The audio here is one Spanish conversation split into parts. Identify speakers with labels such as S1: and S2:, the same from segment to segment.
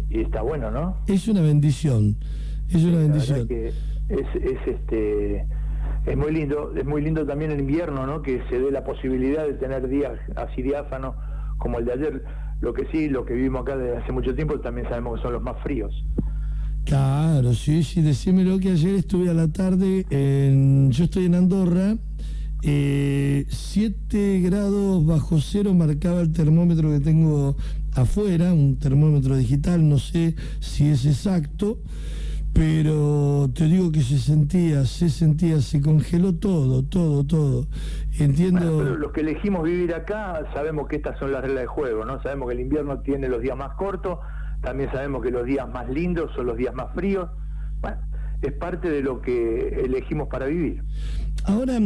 S1: y está bueno, ¿no?
S2: Es una bendición, es una bendición.
S1: La verdad que es muy lindo también el invierno, ¿no? Que se dé la posibilidad de tener días así diáfanos como el de ayer. Lo que sí, lo que vivimos acá desde hace mucho tiempo, también sabemos que son los más fríos.
S2: Claro, sí, decímelo que ayer estuve a la tarde, yo estoy en Andorra, 7 grados bajo cero marcaba el termómetro que tengo afuera, un termómetro digital, no sé si es exacto, pero te digo que se congeló todo. Entiendo.
S1: Bueno, pero los que elegimos vivir acá sabemos que estas son las reglas de juego, ¿no? Sabemos que el invierno tiene los días más cortos, también sabemos que los días más lindos son los días más fríos. Bueno, es parte de lo que elegimos para vivir.
S2: Ahora,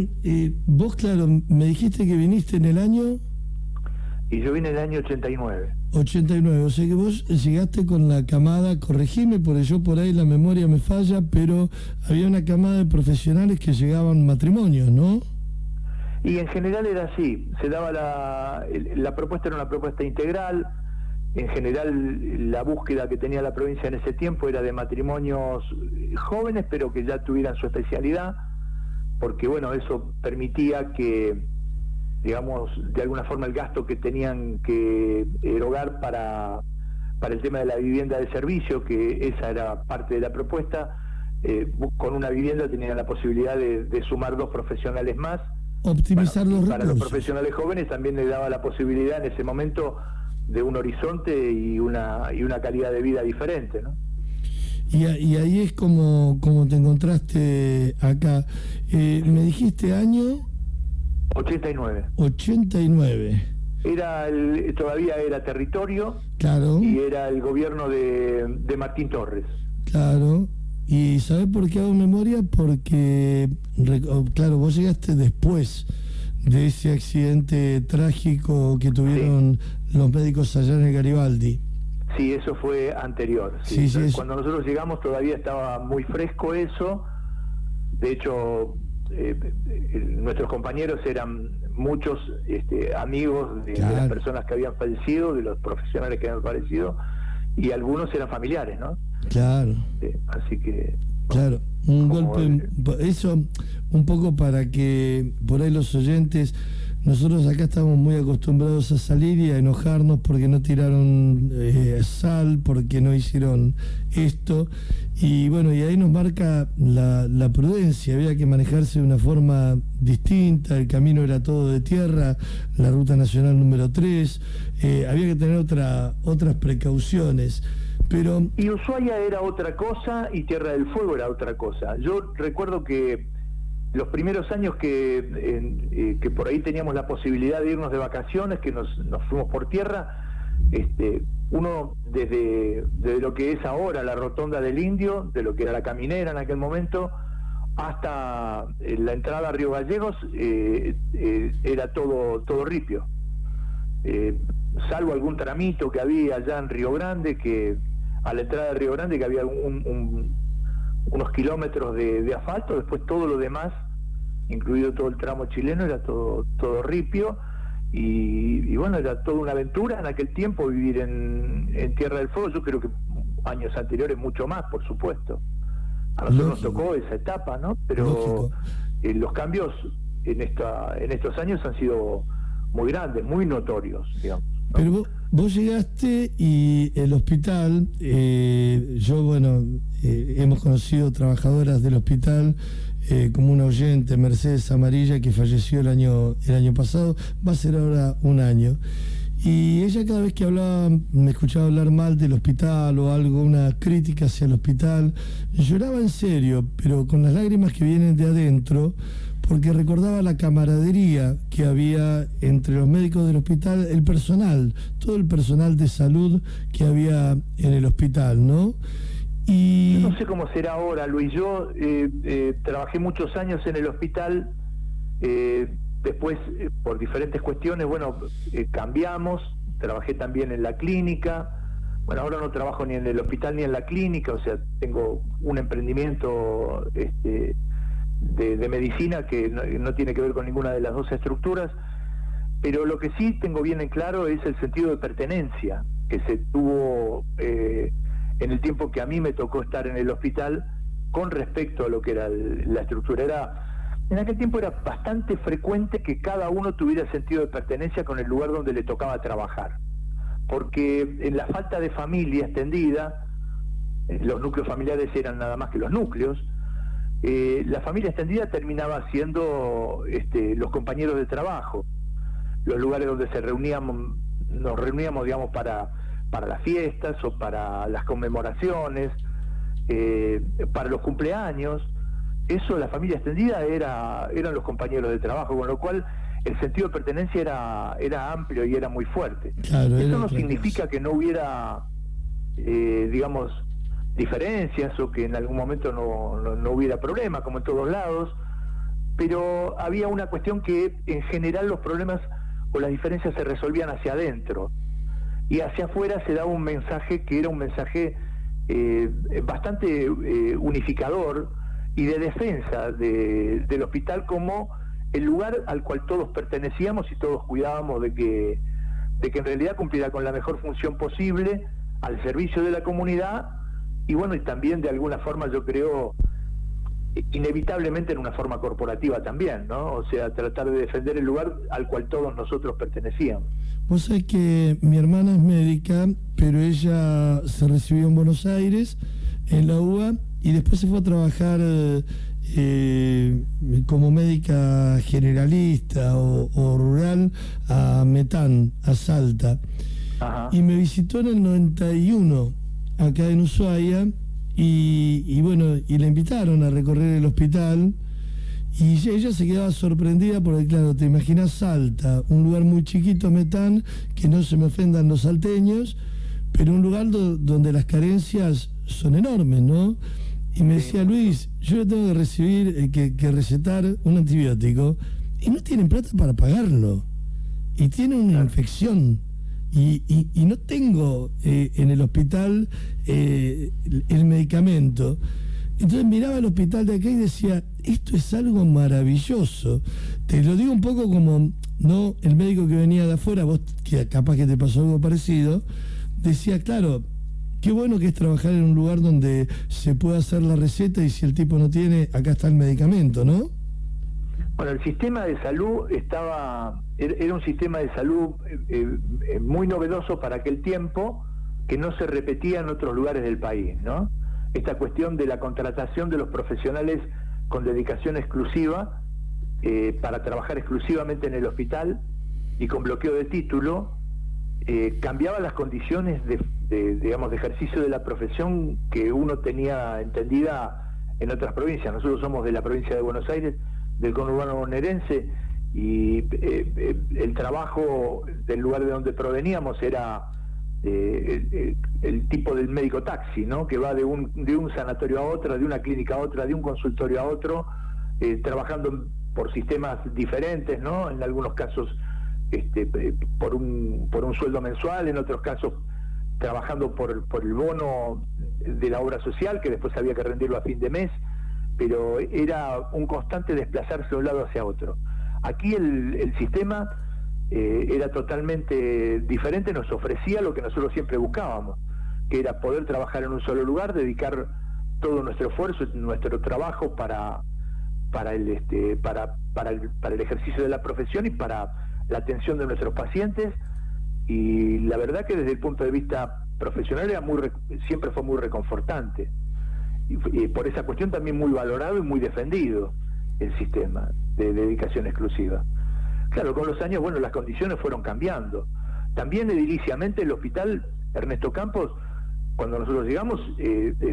S2: vos, claro, me dijiste que viniste en el año...
S1: Y yo vine en el año 89.
S2: 89, o sea que vos llegaste con la camada, corregime, porque yo por ahí la memoria me falla, pero había una camada de profesionales que llegaban matrimonios, ¿no?
S1: Y en general era así, se daba la propuesta, era una propuesta integral. En general la búsqueda que tenía la provincia en ese tiempo era de matrimonios jóvenes, pero que ya tuvieran su especialidad, porque bueno, eso permitía que, digamos, de alguna forma el gasto que tenían que erogar para el tema de la vivienda de servicio, que esa era parte de la propuesta, con una vivienda tenían la posibilidad de sumar 2 profesionales más.
S2: Optimizar los recursos.
S1: Para los profesionales jóvenes también le daba la posibilidad en ese momento de un horizonte y una calidad de vida diferente, ¿no?
S2: Y ahí es como te encontraste acá. Me dijiste año...
S1: 89.
S2: 89.
S1: Todavía era territorio.
S2: Claro.
S1: Y era el gobierno de Martín Torres.
S2: Claro. ¿Y sabés por qué hago memoria? Porque, claro, vos llegaste después de ese accidente trágico que tuvieron los médicos allá en el Garibaldi.
S1: Sí, eso fue anterior.
S2: Sí,
S1: Cuando nosotros llegamos todavía estaba muy fresco eso. De hecho, nuestros compañeros eran muchos amigos de las personas que habían fallecido, de los profesionales que habían fallecido, y algunos eran familiares, ¿no?
S2: Claro.
S1: Así que...
S2: Claro, un golpe, eso un poco para que por ahí los oyentes, nosotros acá estamos muy acostumbrados a salir y a enojarnos porque no tiraron sal, porque no hicieron esto, y bueno, y ahí nos marca la prudencia, había que manejarse de una forma distinta, el camino era todo de tierra, la ruta nacional número 3, había que tener otras precauciones.
S1: Y Ushuaia era otra cosa y Tierra del Fuego era otra cosa. Yo recuerdo que los primeros años que por ahí teníamos la posibilidad de irnos de vacaciones, que nos fuimos por tierra, uno desde lo que es ahora la Rotonda del Indio, de lo que era la Caminera en aquel momento, hasta la entrada a Río Gallegos, era todo ripio. Salvo algún tramito que había allá en Río Grande, que a la entrada de Río Grande, que había unos kilómetros de asfalto, después todo lo demás, incluido todo el tramo chileno, era todo ripio, y bueno, era toda una aventura en aquel tiempo vivir en Tierra del Fuego. Yo creo que años anteriores mucho más, por supuesto. A nosotros nos tocó esa etapa, ¿no? Pero los cambios en estos años han sido muy grandes, muy notorios, digamos, ¿no?
S2: Pero vos llegaste y el hospital, hemos conocido trabajadoras del hospital, como una oyente, Mercedes Amarilla, que falleció el año pasado, va a ser ahora un año. Y ella cada vez que hablaba, me escuchaba hablar mal del hospital o algo, una crítica hacia el hospital, lloraba en serio, pero con las lágrimas que vienen de adentro, porque recordaba la camaradería que había entre los médicos del hospital, el personal, todo el personal de salud que había en el hospital, ¿no? Y...
S1: Yo no sé cómo será ahora, Luis. Yo trabajé muchos años en el hospital, después por diferentes cuestiones, cambiamos, trabajé también en la clínica. Bueno, ahora no trabajo ni en el hospital ni en la clínica, o sea, tengo un emprendimiento de medicina que no tiene que ver con ninguna de las dos estructuras, pero lo que sí tengo bien en claro es el sentido de pertenencia. que se tuvo en el tiempo que a mí me tocó estar en el hospital con respecto a lo que era la estructura. En aquel tiempo era bastante frecuente que cada uno tuviera sentido de pertenencia con el lugar donde le tocaba trabajar, porque en la falta de familia extendida, los núcleos familiares eran nada más que los núcleos, la familia extendida terminaba siendo los compañeros de trabajo, los lugares donde nos reuníamos, digamos, para las fiestas o para las conmemoraciones, para los cumpleaños. Eso, la familia extendida eran los compañeros de trabajo, con lo cual el sentido de pertenencia era amplio y era muy fuerte.
S2: Claro,
S1: eso no significa que no hubiera, digamos, diferencias o que en algún momento no hubiera problema, como en todos lados, pero había una cuestión que en general los problemas o las diferencias se resolvían hacia adentro, y hacia afuera se daba un mensaje que era un mensaje bastante unificador y de defensa del hospital como el lugar al cual todos pertenecíamos y todos cuidábamos de que en realidad cumpliera con la mejor función posible al servicio de la comunidad, y bueno, y también de alguna forma, yo creo, inevitablemente en una forma corporativa también, ¿no? O sea, tratar de defender el lugar al cual todos nosotros pertenecíamos.
S2: Vos sabés que mi hermana es médica, pero ella se recibió en Buenos Aires, en la UBA, y después se fue a trabajar como médica generalista o rural a Metán, a Salta.
S1: Ajá.
S2: Y me visitó en el 91 acá en Ushuaia, y bueno, y la invitaron a recorrer el hospital, y ella se quedaba sorprendida porque, claro, te imaginas Salta, un lugar muy chiquito, Metán, que no se me ofendan los salteños, pero un lugar donde las carencias son enormes, ¿no? Y me decía, Luis, yo le tengo que recibir, que recetar un antibiótico, y no tienen plata para pagarlo, y tiene una infección, y no tengo en el hospital el medicamento. Entonces miraba el hospital de acá y decía, esto es algo maravilloso. Te lo digo un poco como, no el médico que venía de afuera, vos que capaz que te pasó algo parecido, decía, claro, qué bueno que es trabajar en un lugar donde se puede hacer la receta, y si el tipo no tiene, acá está el medicamento, ¿no?
S1: Bueno, el sistema de salud era un sistema de salud muy novedoso para aquel tiempo, que no se repetía en otros lugares del país, ¿no? Esta cuestión de la contratación de los profesionales con dedicación exclusiva para trabajar exclusivamente en el hospital y con bloqueo de título, cambiaba las condiciones digamos, de ejercicio de la profesión que uno tenía entendida en otras provincias. Nosotros somos de la provincia de Buenos Aires, del conurbano bonaerense, y el trabajo del lugar de donde proveníamos era el tipo del médico taxi, ¿no? Que va de un sanatorio a otro, de una clínica a otra, de un consultorio a otro, trabajando por sistemas diferentes, ¿no? En algunos casos por un sueldo mensual, en otros casos trabajando por el bono de la obra social, que después había que rendirlo a fin de mes, pero era un constante desplazarse de un lado hacia otro. Aquí el sistema era totalmente diferente, nos ofrecía lo que nosotros siempre buscábamos, que era poder trabajar en un solo lugar, dedicar todo nuestro esfuerzo, nuestro trabajo para el ejercicio de la profesión y para la atención de nuestros pacientes. Y la verdad que desde el punto de vista profesional siempre fue muy reconfortante, y por esa cuestión también muy valorado y muy defendido el sistema de dedicación exclusiva. Claro, con los años, bueno, las condiciones fueron cambiando. También ediliciamente el hospital Ernesto Campos, cuando nosotros llegamos,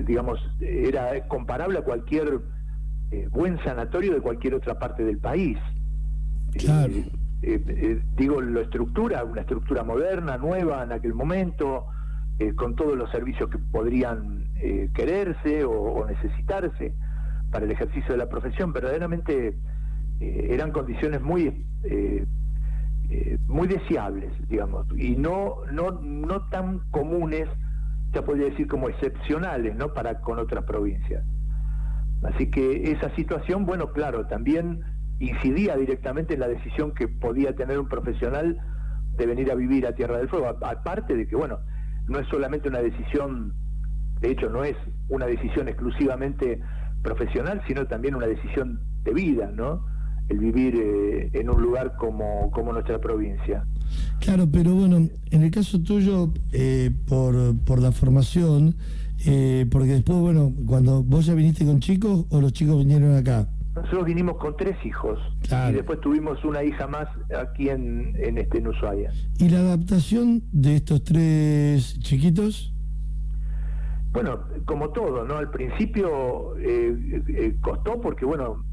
S1: digamos, era comparable a cualquier buen sanatorio de cualquier otra parte del país.
S2: Claro.
S1: Digo, una estructura moderna, nueva en aquel momento, con todos los servicios que podrían quererse o necesitarse para el ejercicio de la profesión. Verdaderamente eran condiciones muy deseables, digamos, y no tan comunes, ya podría decir como excepcionales, ¿no? Para con otras provincias. Así que esa situación, bueno, claro, también incidía directamente en la decisión que podía tener un profesional de venir a vivir a Tierra del Fuego, aparte de que, bueno, no es solamente una decisión, de hecho no es una decisión exclusivamente profesional, sino también una decisión de vida, ¿no? El vivir en un lugar como nuestra provincia.
S2: Claro, pero bueno, en el caso tuyo, por la formación, porque después, bueno, cuando vos ya viniste con chicos o los chicos vinieron acá.
S1: Nosotros vinimos con 3 hijos, claro, y después tuvimos una hija más aquí en Ushuaia.
S2: ¿Y la adaptación de estos 3 chiquitos?
S1: Bueno, como todo, ¿no? Al principio costó porque, bueno,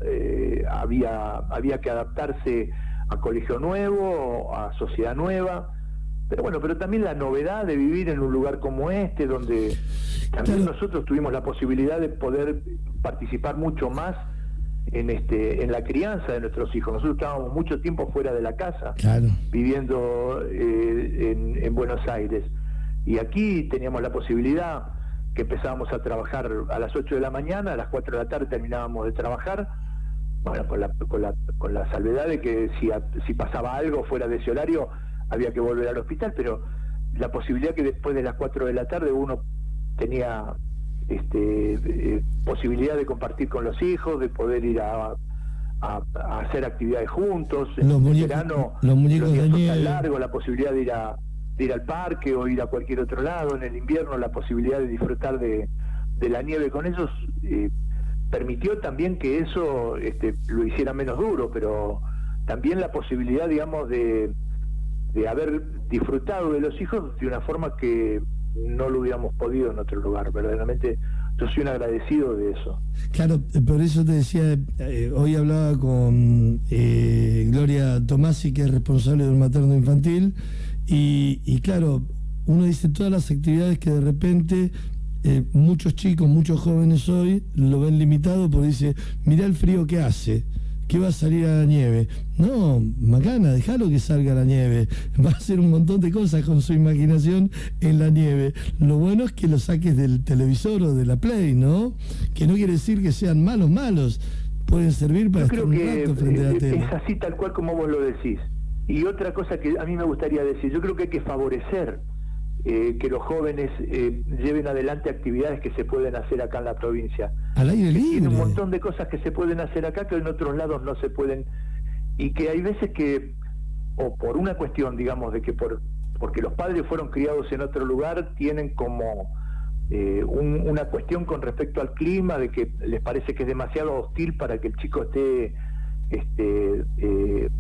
S1: había que adaptarse a colegio nuevo, a sociedad nueva, pero bueno, pero también la novedad de vivir en un lugar como este, donde también nosotros tuvimos la posibilidad de poder participar mucho más en la crianza de nuestros hijos. Nosotros estábamos mucho tiempo fuera de la casa, claro, viviendo en Buenos Aires, y aquí teníamos la posibilidad que empezábamos a trabajar a las 8 de la mañana, a las 4 de la tarde terminábamos de trabajar, bueno, con la salvedad de que si pasaba algo fuera de ese horario había que volver al hospital, pero la posibilidad que después de las 4 de la tarde uno tenía posibilidad de compartir con los hijos, de poder ir a hacer actividades juntos, en el verano los días son tan largos, la posibilidad de ir al parque o ir a cualquier otro lado, en el invierno la posibilidad de disfrutar de la nieve con ellos, permitió también que eso lo hiciera menos duro, pero también la posibilidad, digamos, de haber disfrutado de los hijos de una forma que no lo hubiéramos podido en otro lugar. Verdaderamente yo soy un agradecido de eso.
S2: Claro, por eso te decía, hoy hablaba con Gloria Tomasi, que es responsable del materno infantil, y claro, uno dice todas las actividades que de repente muchos chicos, muchos jóvenes hoy lo ven limitado porque dice, mirá el frío que hace, que va a salir a la nieve. No, Macana, dejalo que salga a la nieve, va a hacer un montón de cosas con su imaginación en la nieve. Lo bueno es que lo saques del televisor o de la Play, ¿no? Que no quiere decir que sean malos, pueden servir para estar un rato frente a la tele.
S1: Es así tal cual como vos lo decís. Y otra cosa que a mí me gustaría decir, yo creo que hay que favorecer que los jóvenes lleven adelante actividades que se pueden hacer acá en la provincia.
S2: Al aire libre.
S1: Tiene un montón de cosas que se pueden hacer acá que en otros lados no se pueden, y que hay veces que, o por una cuestión, digamos, de que porque los padres fueron criados en otro lugar, tienen como una cuestión con respecto al clima, de que les parece que es demasiado hostil para que el chico que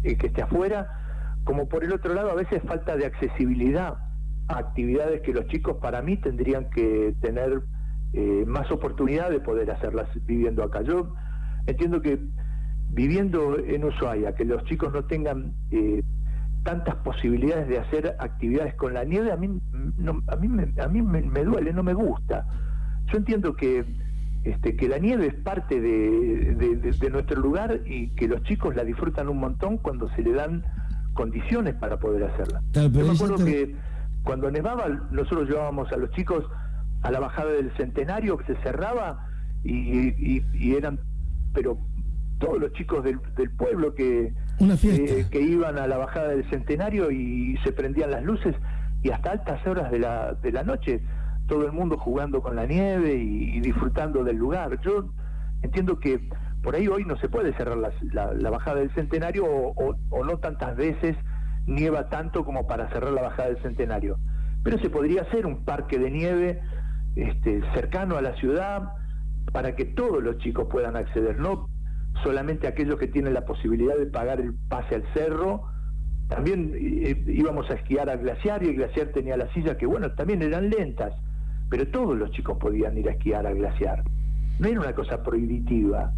S1: esté afuera, como por el otro lado a veces falta de accesibilidad a actividades que los chicos, para mí, tendrían que tener más oportunidad de poder hacerlas viviendo acá. Yo entiendo que viviendo en Ushuaia, que los chicos no tengan tantas posibilidades de hacer actividades con la nieve, a mí me duele, no me gusta. Yo entiendo que la nieve es parte de nuestro lugar y que los chicos la disfrutan un montón cuando se le dan condiciones para poder hacerla. Yo me acuerdo que cuando nevaba nosotros llevábamos a los chicos a la bajada del Centenario, que se cerraba, y eran, pero todos los chicos del pueblo que iban a la bajada del Centenario y se prendían las luces, y hasta altas horas de la noche todo el mundo jugando con la nieve y disfrutando del lugar. Yo entiendo que por ahí hoy no se puede cerrar la bajada del Centenario, o no tantas veces nieva tanto como para cerrar la bajada del Centenario, pero se podría hacer un parque de nieve cercano a la ciudad para que todos los chicos puedan acceder, no solamente aquellos que tienen la posibilidad de pagar el pase al cerro. También íbamos a esquiar al glaciar, y el glaciar tenía las sillas que, bueno, también eran lentas, pero todos los chicos podían ir a esquiar al glaciar. No era una cosa prohibitiva,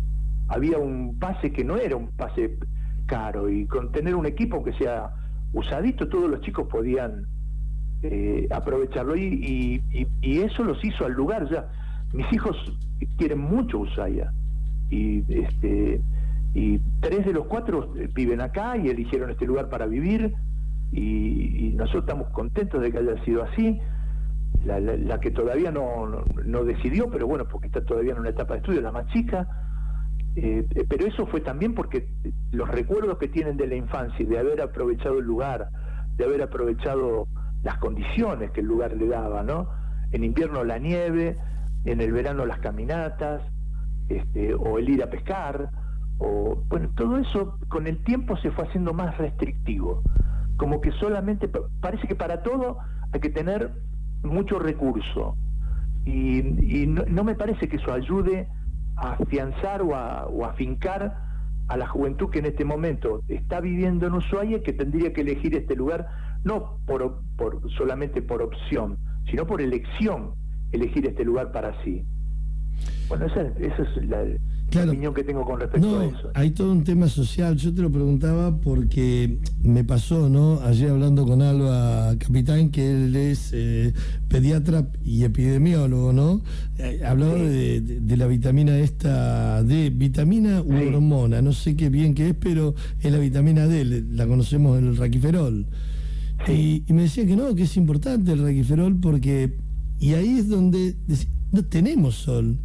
S1: había un pase que no era un pase caro, y con tener un equipo que sea usadito, todos los chicos podían aprovecharlo, y eso los hizo al lugar. Ya mis hijos quieren mucho Ushuaia, y 3 de los 4 viven acá y eligieron este lugar para vivir, y nosotros estamos contentos de que haya sido así. La que todavía no decidió, pero bueno, porque está todavía en una etapa de estudio, la más chica, pero eso fue también porque los recuerdos que tienen de la infancia y de haber aprovechado el lugar, de haber aprovechado las condiciones que el lugar le daba, ¿no? En invierno la nieve, en el verano las caminatas, o el ir a pescar, o bueno, todo eso con el tiempo se fue haciendo más restrictivo, como que solamente parece que para todo hay que tener mucho recurso, y no me parece que eso ayude a afianzar o a afincar a la juventud que en este momento está viviendo en Ushuaia, que tendría que elegir este lugar no solamente por opción, sino por elección, elegir este lugar para sí. Bueno, esa es la opinión que tengo con respecto a eso.
S2: Hay todo un tema social. Yo te lo preguntaba porque me pasó, ¿no? Ayer hablando con Alba Capitán, que él es pediatra y epidemiólogo, ¿no? Hablaba de la vitamina esta D, vitamina u hormona, no sé qué bien que es, pero es la vitamina D, la conocemos en el raquiferol. Y me decía que no, que es importante el raquiferol porque... Y ahí es donde no tenemos sol.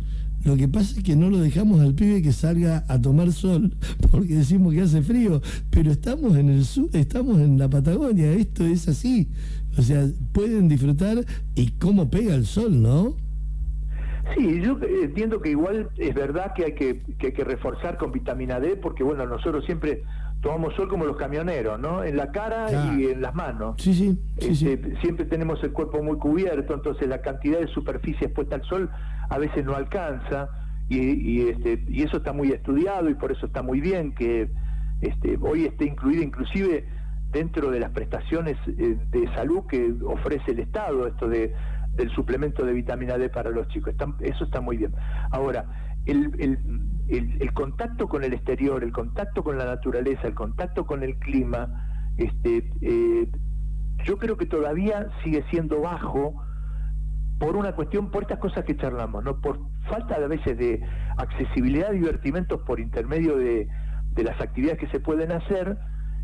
S2: Lo que pasa es que no lo dejamos al pibe que salga a tomar sol porque decimos que hace frío, pero estamos en el sur, estamos en la Patagonia, esto es así. O sea, pueden disfrutar y cómo pega el sol, ¿no?
S1: Sí, yo entiendo que igual es verdad que hay que reforzar con vitamina D, porque bueno, nosotros siempre tomamos sol como los camioneros, ¿no? En la cara y en las manos.
S2: Sí.
S1: Siempre tenemos el cuerpo muy cubierto, entonces la cantidad de superficie expuesta al sol a veces no alcanza, y eso está muy estudiado, y por eso está muy bien que hoy esté incluido inclusive dentro de las prestaciones de salud que ofrece el Estado, esto del suplemento de vitamina D para los chicos. Eso está muy bien. Ahora, el contacto con el exterior, el contacto con la naturaleza, el contacto con el clima, yo creo que todavía sigue siendo bajo por una cuestión, por estas cosas que charlamos, ¿no? Por falta a veces de accesibilidad a divertimentos por intermedio de las actividades que se pueden hacer,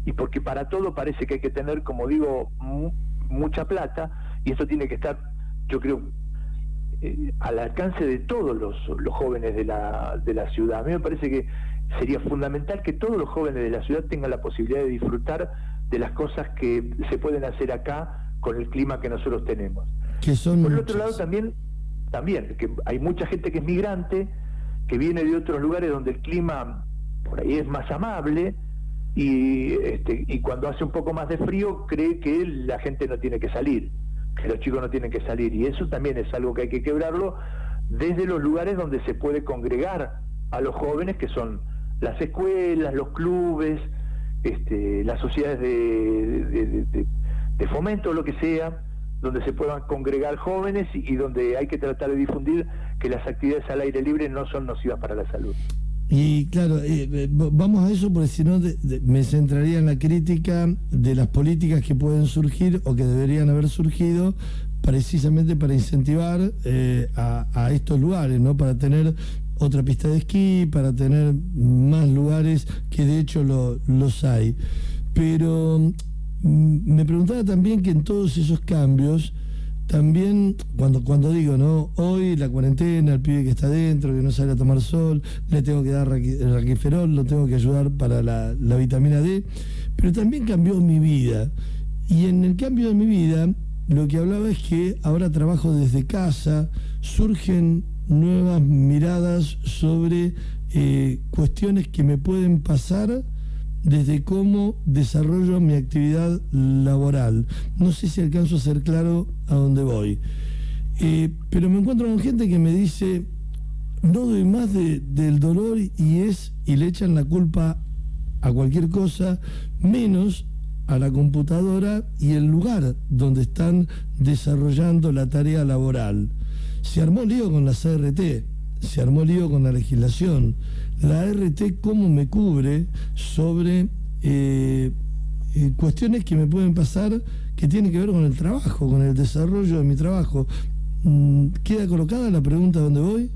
S1: y porque para todo parece que hay que tener, como digo, mucha plata, y eso tiene que estar, yo creo, al alcance de todos los jóvenes de la ciudad. A mí me parece que sería fundamental que todos los jóvenes de la ciudad tengan la posibilidad de disfrutar de las cosas que se pueden hacer acá con el clima que nosotros tenemos. Por el otro lado también que hay mucha gente que es migrante, que viene de otros lugares donde el clima por ahí es más amable, y cuando hace un poco más de frío cree que la gente no tiene que salir, que los chicos no tienen que salir, y eso también es algo que hay que quebrarlo desde los lugares donde se puede congregar a los jóvenes, que son las escuelas, los clubes, las sociedades de fomento, lo que sea, donde se puedan congregar jóvenes, y donde hay que tratar de difundir que las actividades al aire libre no son nocivas para la salud.
S2: Y claro, vamos a eso porque si no me centraría en la crítica de las políticas que pueden surgir o que deberían haber surgido precisamente para incentivar a estos lugares, ¿no? Para tener otra pista de esquí, para tener más lugares, que de hecho los hay. Pero me preguntaba también que en todos esos cambios, también cuando digo, ¿no? Hoy la cuarentena, el pibe que está adentro, que no sale a tomar sol, le tengo que dar raquiferol, lo tengo que ayudar para la vitamina D, pero también cambió mi vida. Y en el cambio de mi vida, lo que hablaba es que ahora trabajo desde casa, surgen nuevas miradas sobre cuestiones que me pueden pasar desde cómo desarrollo mi actividad laboral. No sé si alcanzo a ser claro a dónde voy. Pero me encuentro con gente que me dice, no doy más del dolor, y le echan la culpa a cualquier cosa, menos a la computadora y el lugar donde están desarrollando la tarea laboral. Se armó lío con la CRT, se armó lío con la legislación. La RT, ¿cómo me cubre sobre cuestiones que me pueden pasar que tienen que ver con el trabajo, con el desarrollo de mi trabajo? ¿Queda colocada la pregunta dónde voy?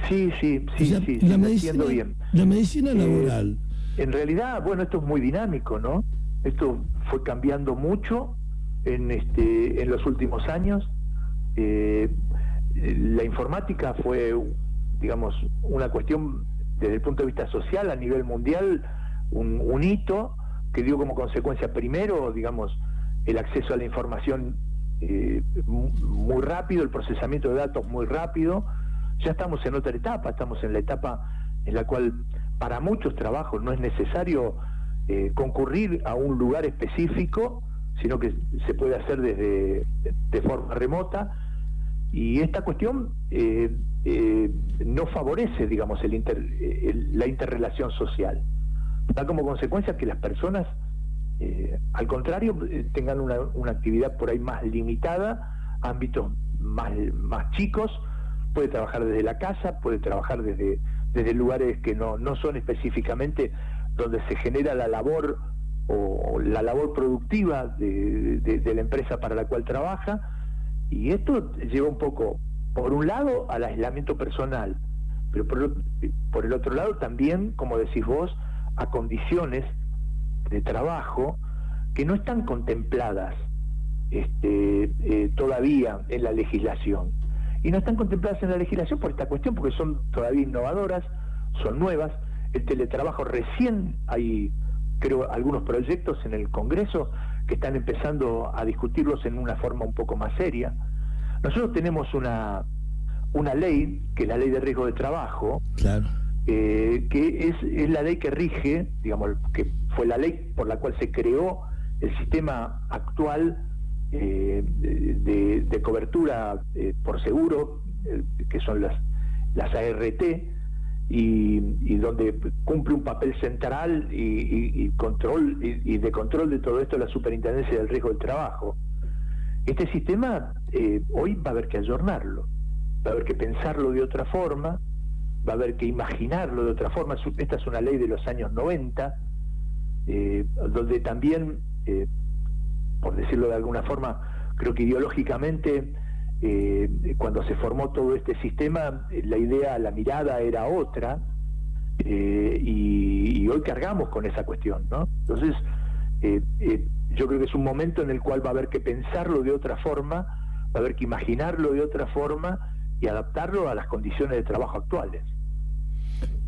S1: Sí,
S2: la medicina, bien. La medicina laboral.
S1: En realidad, bueno, esto es muy dinámico, ¿no? Esto fue cambiando mucho en los últimos años. La informática fue, digamos, una cuestión desde el punto de vista social a nivel mundial, un hito que dio como consecuencia primero, digamos, el acceso a la información muy rápido, el procesamiento de datos muy rápido. Ya estamos en otra etapa, estamos en la etapa en la cual para muchos trabajos no es necesario concurrir a un lugar específico, sino que se puede hacer de forma remota, y esta cuestión no favorece, digamos, la interrelación social. Da como consecuencia que las personas, al contrario, tengan una actividad por ahí más limitada, ámbitos más chicos. Puede trabajar desde la casa, puede trabajar desde lugares que no son específicamente donde se genera la labor o la labor productiva de la empresa para la cual trabaja, y esto lleva un poco, por un lado, al aislamiento personal, pero por el otro lado también, como decís vos, a condiciones de trabajo que no están contempladas todavía en la legislación. Y no están contempladas en la legislación por esta cuestión, porque son todavía innovadoras, son nuevas. El teletrabajo recién hay, creo, algunos proyectos en el Congreso que están empezando a discutirlos en una forma un poco más seria. Nosotros tenemos una ley, que es la Ley de Riesgo de Trabajo,
S2: claro,
S1: que es la ley que rige, digamos, que fue la ley por la cual se creó el sistema actual de cobertura por seguro, que son las ART, y donde cumple un papel central y control y de control de todo esto la Superintendencia del Riesgo del Trabajo. Este sistema hoy va a haber que ayornarlo, va a haber que pensarlo de otra forma, va a haber que imaginarlo de otra forma. Esta es una ley de los años 90, donde también, por decirlo de alguna forma, creo que ideológicamente, cuando se formó todo este sistema, la idea, la mirada era otra, y hoy cargamos con esa cuestión, ¿no? Entonces, yo creo que es un momento en el cual va a haber que pensarlo de otra forma, va a haber que imaginarlo de otra forma y adaptarlo a las condiciones de trabajo actuales.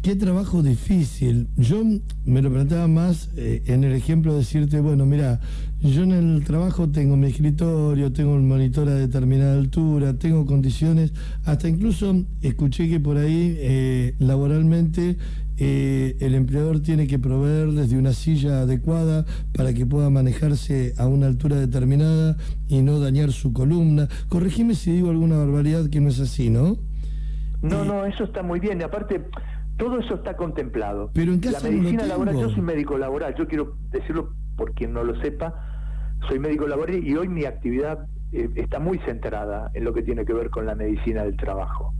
S2: Qué trabajo difícil. Yo me lo planteaba más en el ejemplo de decirte, bueno, mira, yo en el trabajo tengo mi escritorio, tengo un monitor a determinada altura, tengo condiciones, hasta incluso escuché que por ahí laboralmente el empleador tiene que proveer desde una silla adecuada para que pueda manejarse a una altura determinada y no dañar su columna. Corregime si digo alguna barbaridad que no es así, ¿no?
S1: No, eso está muy bien. Y aparte, todo eso está contemplado.
S2: Pero en casa
S1: la medicina
S2: no
S1: laboral, yo soy médico laboral, yo quiero decirlo por quien no lo sepa, soy médico laboral y hoy mi actividad está muy centrada en lo que tiene que ver con la medicina del trabajo.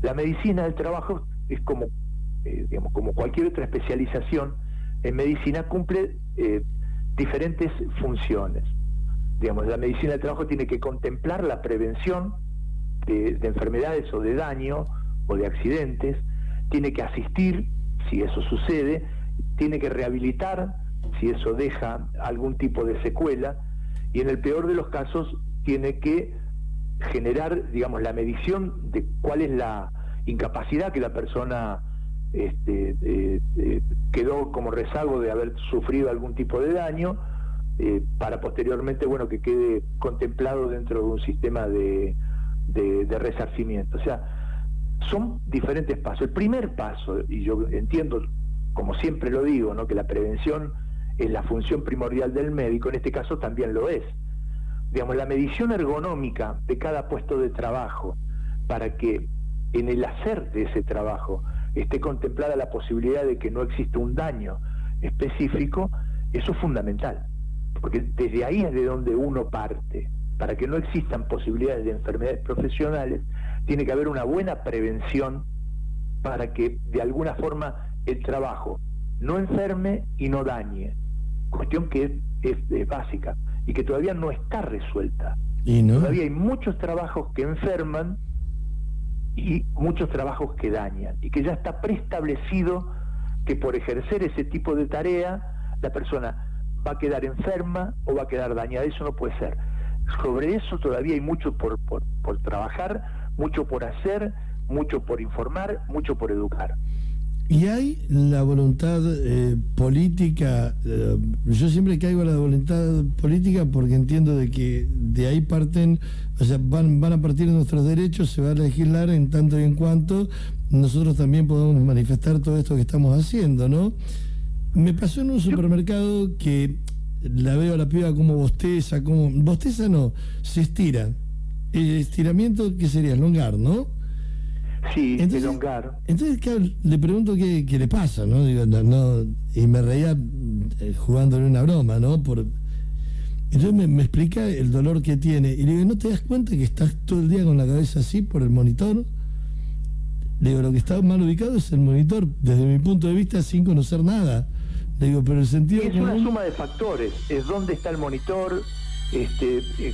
S1: La medicina del trabajo es como, digamos, como cualquier otra especialización en medicina, cumple diferentes funciones. Digamos, la medicina del trabajo tiene que contemplar la prevención de enfermedades o de daño o de accidentes, tiene que asistir si eso sucede, tiene que rehabilitar si eso deja algún tipo de secuela, y en el peor de los casos tiene que generar, digamos, la medición de cuál es la incapacidad que la persona quedó como rezago de haber sufrido algún tipo de daño, para posteriormente, bueno, que quede contemplado dentro de un sistema de resarcimiento. O sea, son diferentes pasos. El primer paso, y yo entiendo, como siempre lo digo, ¿no?, que la prevención es la función primordial del médico, en este caso también lo es. Digamos, la medición ergonómica de cada puesto de trabajo, para que en el hacer de ese trabajo esté contemplada la posibilidad de que no exista un daño específico, eso es fundamental, porque desde ahí es de donde uno parte. Para que no existan posibilidades de enfermedades profesionales, tiene que haber una buena prevención para que de alguna forma el trabajo no enferme y no dañe, cuestión que es básica y que todavía no está resuelta.
S2: ¿Y no?
S1: Todavía hay muchos trabajos que enferman y muchos trabajos que dañan, y que ya está preestablecido que por ejercer ese tipo de tarea la persona va a quedar enferma o va a quedar dañada. Eso no puede ser. Sobre eso todavía hay mucho por trabajar, mucho por hacer, mucho por informar, mucho por educar.
S2: Y hay la voluntad política, yo siempre caigo a la voluntad política porque entiendo de que de ahí parten, o sea, van a partir de nuestros derechos, se va a legislar en tanto y en cuanto nosotros también podemos manifestar todo esto que estamos haciendo, ¿no? Me pasó en un supermercado que la veo a la piba como bosteza no, se estira. El estiramiento, ¿qué sería? Elongar, ¿no?
S1: Sí, elongar.
S2: Entonces, claro, le pregunto qué le pasa, ¿no? Digo, no, y me reía jugándole una broma, ¿no? Entonces me explica el dolor que tiene. Y le digo, ¿no te das cuenta que estás todo el día con la cabeza así por el monitor? Le digo, lo que está mal ubicado es el monitor, desde mi punto de vista, sin conocer nada. Le digo, pero el sentido...
S1: Es una suma de factores, es dónde está el monitor,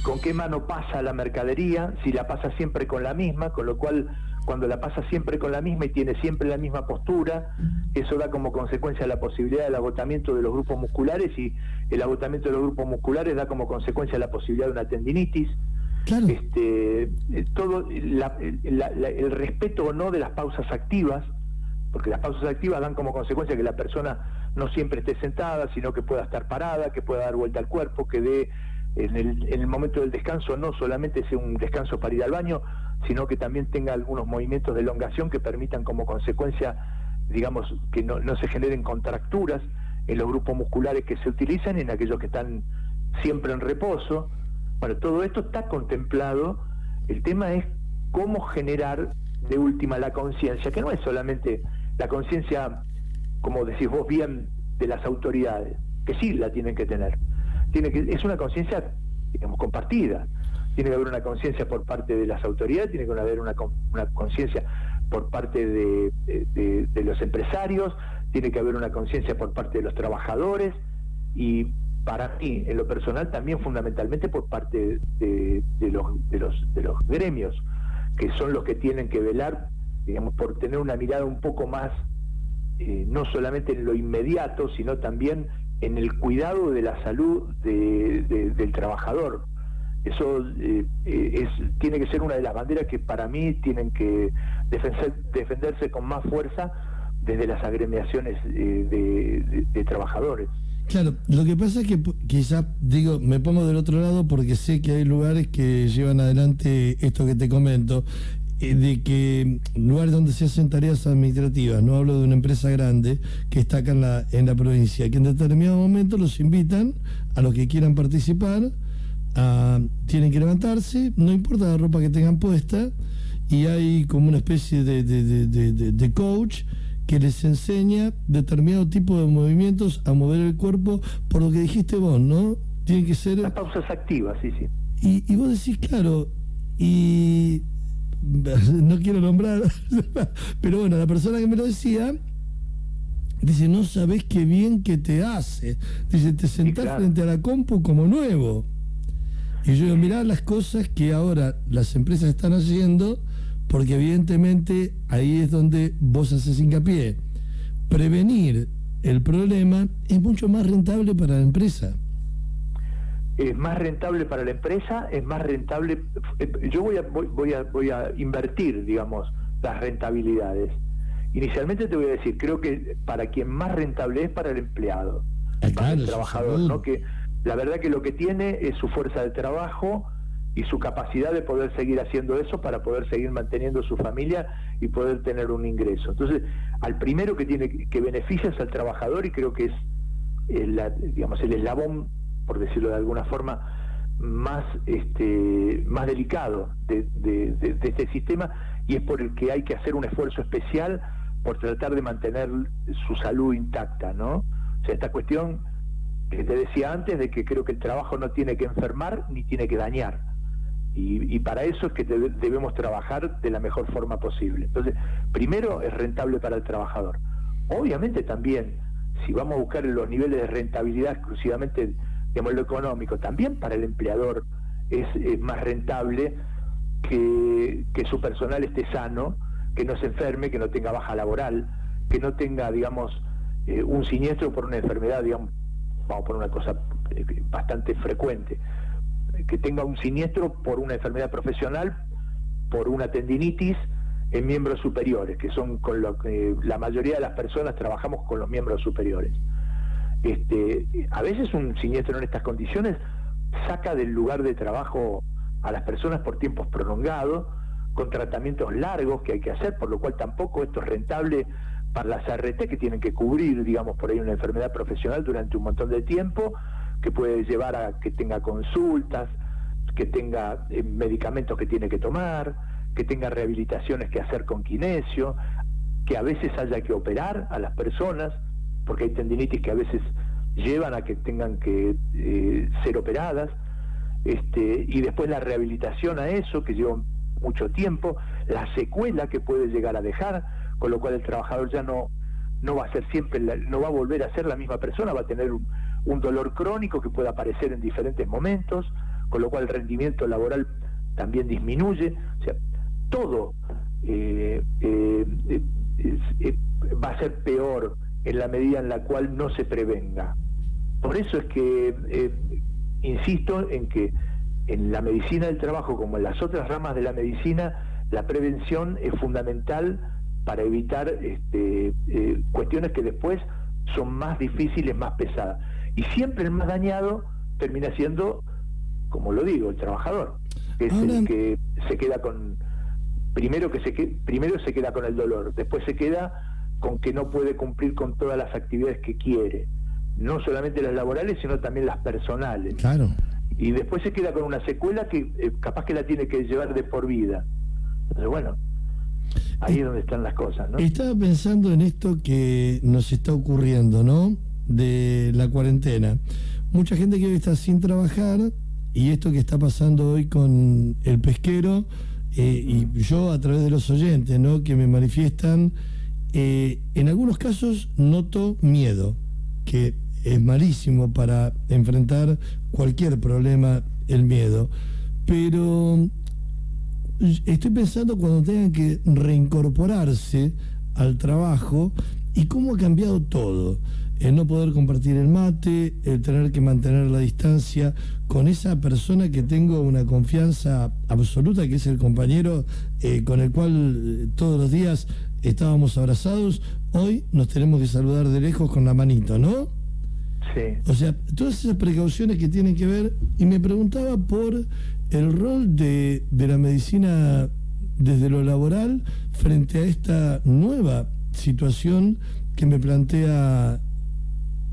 S1: con qué mano pasa la mercadería, si la pasa siempre con la misma, con lo cual cuando la pasa siempre con la misma y tiene siempre la misma postura, eso da como consecuencia la posibilidad del agotamiento de los grupos musculares, y el agotamiento de los grupos musculares da como consecuencia la posibilidad de una tendinitis.
S2: Claro.
S1: Todo el respeto o no de las pausas activas, porque las pausas activas dan como consecuencia que la persona no siempre esté sentada, sino que pueda estar parada, que pueda dar vuelta al cuerpo, que dé en el momento del descanso no solamente sea un descanso para ir al baño, sino que también tenga algunos movimientos de elongación que permitan como consecuencia, digamos, que no se generen contracturas en los grupos musculares que se utilizan y en aquellos que están siempre en reposo. Bueno, todo esto está contemplado. El tema es cómo generar de última la conciencia, que no es solamente la conciencia, como decís vos bien, de las autoridades, que sí la tienen que tener. Es una conciencia, digamos, compartida. Tiene que haber una conciencia por parte de las autoridades, tiene que haber una conciencia por parte de los empresarios, tiene que haber una conciencia por parte de los trabajadores, y para mí, en lo personal, también fundamentalmente por parte de los gremios, que son los que tienen que velar, digamos, por tener una mirada un poco más, no solamente en lo inmediato, sino también en el cuidado de la salud del trabajador. Eso tiene que ser una de las banderas que para mí tienen que defenderse con más fuerza desde las agremiaciones de trabajadores.
S2: Claro, lo que pasa es que quizás, digo, me pongo del otro lado porque sé que hay lugares que llevan adelante esto que te comento, de que lugares donde se hacen tareas administrativas, no hablo de una empresa grande que está acá en la provincia, que en determinado momento los invitan a los que quieran participar, tienen que levantarse, no importa la ropa que tengan puesta, y hay como una especie de coach que les enseña determinado tipo de movimientos a mover el cuerpo, por lo que dijiste vos, ¿no? Tiene que ser...
S1: Las pausas activas, sí.
S2: Y vos decís, claro, y no quiero nombrar, pero bueno, la persona que me lo decía, dice, no sabés qué bien que te hace. Dice, te sentás frente a la compu como nuevo. Y yo digo, mirá las cosas que ahora las empresas están haciendo, porque evidentemente ahí es donde vos haces hincapié. Prevenir el problema es mucho más rentable para la empresa.
S1: Es más rentable para la empresa, es más rentable. Yo voy a invertir, digamos, las rentabilidades. Inicialmente te voy a decir, creo que para quien más rentable es para el empleado, para el trabajador, ¿no? Que la verdad que lo que tiene es su fuerza de trabajo y su capacidad de poder seguir haciendo eso para poder seguir manteniendo su familia y poder tener un ingreso. Entonces, al primero que beneficia es al trabajador, y creo que es el eslabón, por decirlo de alguna forma, más delicado de este sistema, y es por el que hay que hacer un esfuerzo especial por tratar de mantener su salud intacta, ¿no? O sea, esta cuestión que te decía antes, de que creo que el trabajo no tiene que enfermar ni tiene que dañar, y para eso es que debemos trabajar de la mejor forma posible. Entonces, primero es rentable para el trabajador. Obviamente también, si vamos a buscar los niveles de rentabilidad exclusivamente, digamos, lo económico, también para el empleador es más rentable que su personal esté sano, que no se enferme, que no tenga baja laboral, que no tenga, digamos, un siniestro por una enfermedad, digamos, vamos por una cosa bastante frecuente, que tenga un siniestro por una enfermedad profesional, por una tendinitis, en miembros superiores, que son con lo que la mayoría de las personas trabajamos con los miembros superiores. A veces un siniestro en estas condiciones saca del lugar de trabajo a las personas por tiempos prolongados, con tratamientos largos que hay que hacer, por lo cual tampoco esto es rentable para las ART, que tienen que cubrir, digamos, por ahí una enfermedad profesional durante un montón de tiempo, que puede llevar a que tenga consultas, que tenga medicamentos que tiene que tomar, que tenga rehabilitaciones que hacer con kinesio, que a veces haya que operar a las personas, porque hay tendinitis que a veces llevan a que tengan que ser operadas, y después la rehabilitación a eso, que lleva mucho tiempo, la secuela que puede llegar a dejar, con lo cual el trabajador ya no va a ser siempre, no va a volver a ser la misma persona, va a tener un dolor crónico que puede aparecer en diferentes momentos, con lo cual el rendimiento laboral también disminuye. O sea, todo va a ser peor en la medida en la cual no se prevenga. Por eso es que insisto en que en la medicina del trabajo, como en las otras ramas de la medicina, la prevención es fundamental para evitar cuestiones que después son más difíciles, más pesadas. Y siempre el más dañado termina siendo, como lo digo, el trabajador, que es el que se queda con... Primero se queda con el dolor, después se queda con que no puede cumplir con todas las actividades que quiere, no solamente las laborales, sino también las personales.
S2: Claro.
S1: Y después se queda con una secuela que capaz que la tiene que llevar de por vida. Entonces, bueno, ahí es donde están las cosas, ¿no?
S2: Estaba pensando en esto que nos está ocurriendo, ¿no? De la cuarentena. Mucha gente que hoy está sin trabajar, y esto que está pasando hoy con el pesquero, y yo a través de los oyentes, ¿no?, que me manifiestan, en algunos casos noto miedo, que es malísimo para enfrentar cualquier problema, el miedo, pero estoy pensando cuando tengan que reincorporarse al trabajo y cómo ha cambiado todo. El no poder compartir el mate, el tener que mantener la distancia con esa persona que tengo una confianza absoluta, que es el compañero con el cual todos los días estábamos abrazados. Hoy nos tenemos que saludar de lejos con la manito, ¿no?
S1: Sí.
S2: O sea, todas esas precauciones que tienen que ver, y me preguntaba por el rol de la medicina desde lo laboral frente a esta nueva situación que me plantea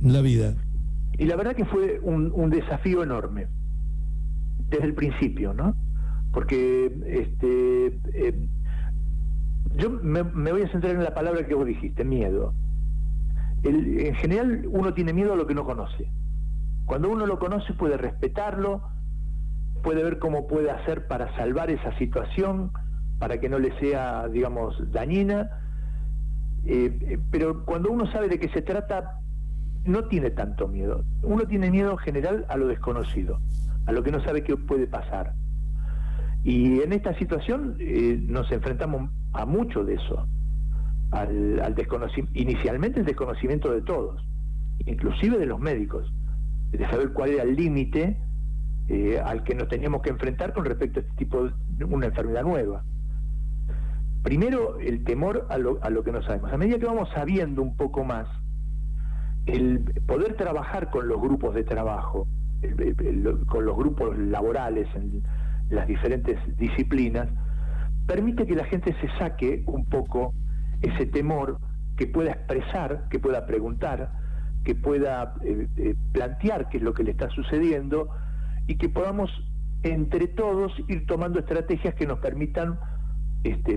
S2: la vida.
S1: Y la verdad que fue un desafío enorme desde el principio, ¿no? Porque yo me voy a centrar en la palabra que vos dijiste, miedo. En general uno tiene miedo a lo que no conoce. Cuando uno lo conoce puede respetarlo, puede ver cómo puede hacer para salvar esa situación, para que no le sea, digamos, dañina, pero cuando uno sabe de qué se trata, no tiene tanto miedo. Uno tiene miedo en general a lo desconocido, a lo que no sabe qué puede pasar. Y en esta situación nos enfrentamos a mucho de eso, al desconocimiento, inicialmente el desconocimiento de todos, inclusive de los médicos, de saber cuál era el límite al que nos teníamos que enfrentar con respecto a este tipo de una enfermedad nueva. Primero, el temor a lo que no sabemos. A medida que vamos sabiendo un poco más, el poder trabajar con los grupos de trabajo, con los grupos laborales en las diferentes disciplinas, permite que la gente se saque un poco ese temor, que pueda expresar, que pueda preguntar, que pueda plantear qué es lo que le está sucediendo, y que podamos entre todos ir tomando estrategias que nos permitan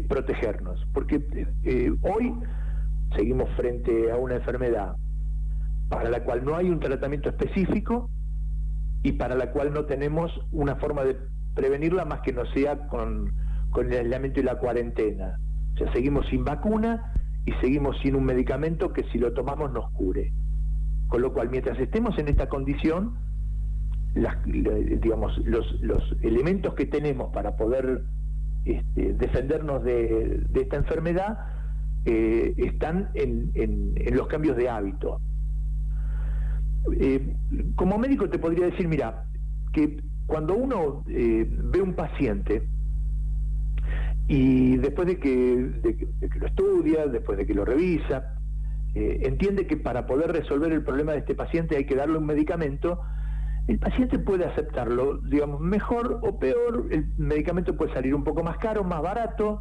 S1: protegernos, porque hoy seguimos frente a una enfermedad para la cual no hay un tratamiento específico y para la cual no tenemos una forma de prevenirla más que no sea con el aislamiento y la cuarentena. O sea, seguimos sin vacuna y seguimos sin un medicamento que si lo tomamos nos cure. Con lo cual, mientras estemos en esta condición, digamos, los elementos que tenemos para poder defendernos de esta enfermedad están en los cambios de hábito. Como médico te podría decir, mira, que cuando uno ve un paciente, Y después de que lo estudia, después de que lo revisa, entiende que para poder resolver el problema de este paciente hay que darle un medicamento. El paciente puede aceptarlo, digamos, mejor o peor. El medicamento puede salir un poco más caro, más barato,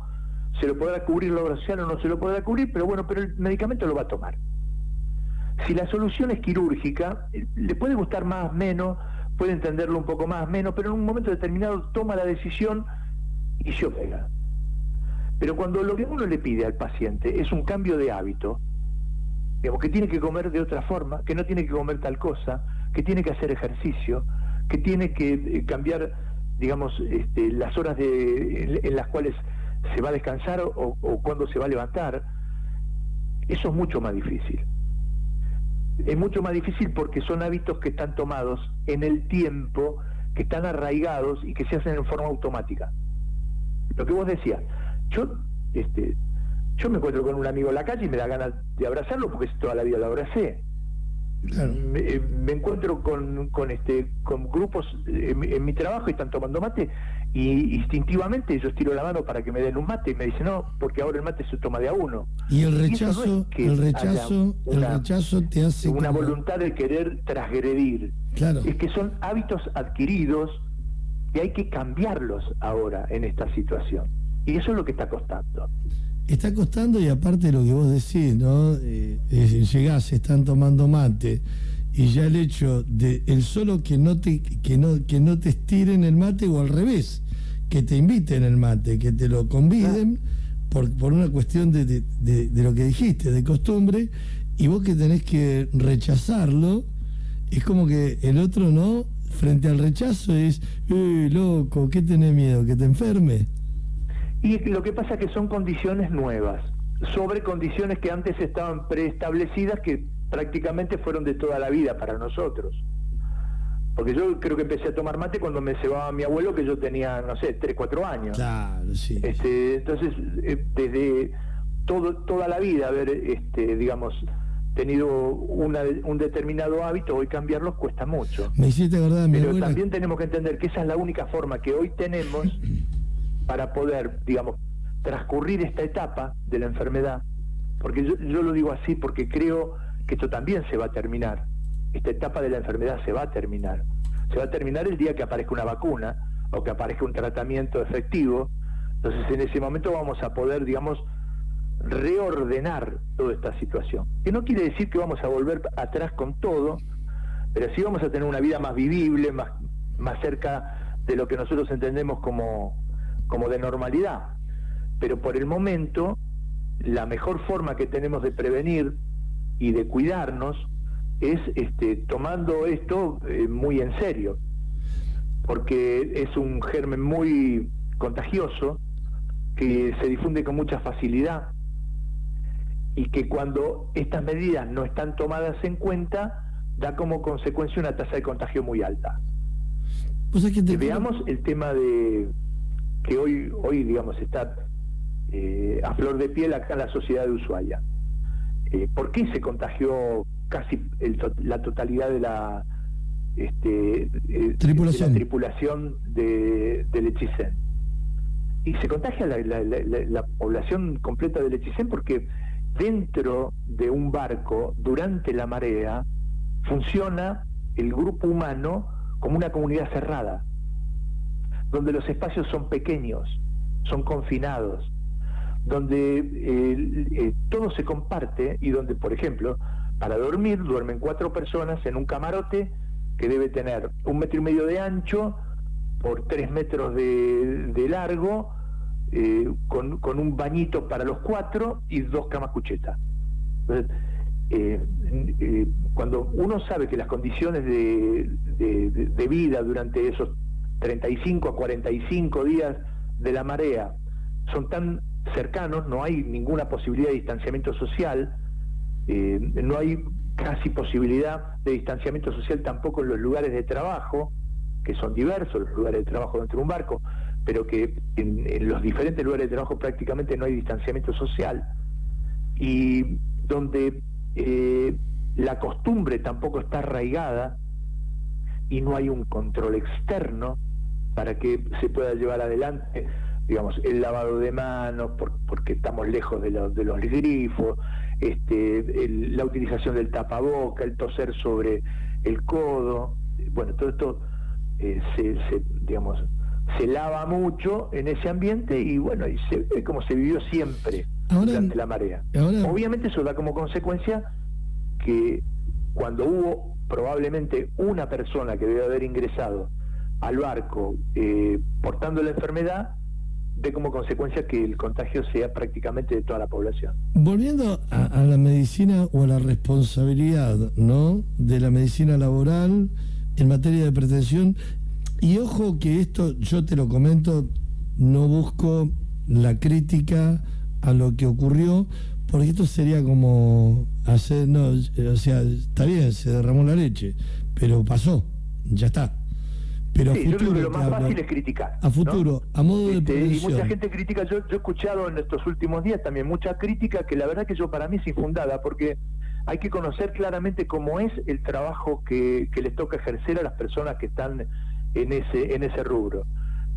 S1: se lo podrá cubrir la obra social o no se lo podrá cubrir, pero bueno, pero el medicamento lo va a tomar. Si la solución es quirúrgica, le puede gustar más, menos, puede entenderlo un poco más, menos, pero en un momento determinado toma la decisión y se opera. Pero cuando lo que uno le pide al paciente es un cambio de hábito, digamos, que tiene que comer de otra forma, que no tiene que comer tal cosa, que tiene que hacer ejercicio, que tiene que cambiar, digamos, las horas en las cuales se va a descansar o cuándo se va a levantar, eso es mucho más difícil. Es mucho más difícil porque son hábitos que están tomados en el tiempo, que están arraigados y que se hacen en forma automática. Lo que vos decías, yo me encuentro con un amigo en la calle y me da ganas de abrazarlo porque toda la vida lo abracé. Claro. Me encuentro con grupos en mi trabajo y están tomando mate y instintivamente yo estiro la mano para que me den un mate y me dicen no, porque ahora el mate se toma de a uno.
S2: Y el rechazo, el rechazo te hace
S1: una voluntad de querer transgredir.
S2: Claro.
S1: Es que son hábitos adquiridos y hay que cambiarlos ahora en esta situación. Y eso es lo que está costando.
S2: Está costando, y aparte de lo que vos decís, ¿no? Llegás, están tomando mate, y ya el hecho de el solo que no te estiren el mate, o al revés, que te inviten el mate, que te lo conviden, por una cuestión de lo que dijiste, de costumbre, y vos que tenés que rechazarlo, es como que el otro no, frente al rechazo es, loco, ¿qué tenés miedo? ¿Que te enferme?
S1: Y lo que pasa es que son condiciones nuevas, sobre condiciones que antes estaban preestablecidas, que prácticamente fueron de toda la vida para nosotros. Porque yo creo que empecé a tomar mate cuando me cebaba mi abuelo, que yo tenía, no sé, 3, 4 años.
S2: Claro, sí.
S1: Entonces, desde toda la vida haber, digamos, tenido un determinado hábito, hoy cambiarlos cuesta mucho.
S2: Me hiciste acordar, mi
S1: Pero
S2: abuela...
S1: también tenemos que entender que esa es la única forma que hoy tenemos para poder, digamos, transcurrir esta etapa de la enfermedad, porque yo lo digo así porque creo que esto también se va a terminar. Esta etapa de la enfermedad se va a terminar. Se va a terminar el día que aparezca una vacuna o que aparezca un tratamiento efectivo. Entonces, en ese momento vamos a poder, digamos, reordenar toda esta situación. Que no quiere decir que vamos a volver atrás con todo, pero sí vamos a tener una vida más vivible, más cerca de lo que nosotros entendemos como de normalidad. Pero por el momento, la mejor forma que tenemos de prevenir y de cuidarnos es tomando esto muy en serio, porque es un germen muy contagioso que se difunde con mucha facilidad y que cuando estas medidas no están tomadas en cuenta da como consecuencia una tasa de contagio muy alta.
S2: Pues es que
S1: veamos el tema de que hoy digamos está a flor de piel acá en la sociedad de Ushuaia. ¿Por qué se contagió casi la totalidad de la tripulación del Lechicén? Y se contagia la población completa del Lechicén porque dentro de un barco, durante la marea, funciona el grupo humano como una comunidad cerrada, donde los espacios son pequeños, son confinados, donde todo se comparte y donde, por ejemplo, para dormir duermen 4 personas en un camarote que debe tener 1,5 metros de ancho por 3 metros de largo, con un bañito para los 4 y 2 camas cuchetas. Entonces, cuando uno sabe que las condiciones de vida durante esos 35 a 45 días de la marea son tan cercanos, no hay ninguna posibilidad de distanciamiento social, no hay casi posibilidad de distanciamiento social tampoco en los lugares de trabajo, que son diversos los lugares de trabajo dentro de un barco, pero que en los diferentes lugares de trabajo prácticamente no hay distanciamiento social, y donde la costumbre tampoco está arraigada y no hay un control externo para que se pueda llevar adelante digamos, el lavado de manos, porque estamos lejos de los grifos, la utilización del tapaboca, el toser sobre el codo, bueno, todo esto digamos, se lava mucho en ese ambiente y bueno, y se ve como se vivió siempre durante la marea. Obviamente eso da como consecuencia que cuando hubo probablemente una persona que debe haber ingresado al barco portando la enfermedad, de como consecuencia que el contagio sea prácticamente de toda la población.
S2: Volviendo a la medicina o a la responsabilidad, ¿no?, de la medicina laboral en materia de pretensión, y ojo que esto, yo te lo comento, no busco la crítica a lo que ocurrió, porque esto sería como hacer, no, o sea, está bien, se derramó la leche, pero pasó, ya está. Pero
S1: sí,
S2: a futuro,
S1: yo creo que lo más fácil es criticar.
S2: A futuro, ¿no? A modo de prevención.
S1: Y mucha gente critica, yo he escuchado en estos últimos días también mucha crítica que la verdad que yo para mí es infundada, porque hay que conocer claramente cómo es el trabajo que les toca ejercer a las personas que están en ese rubro.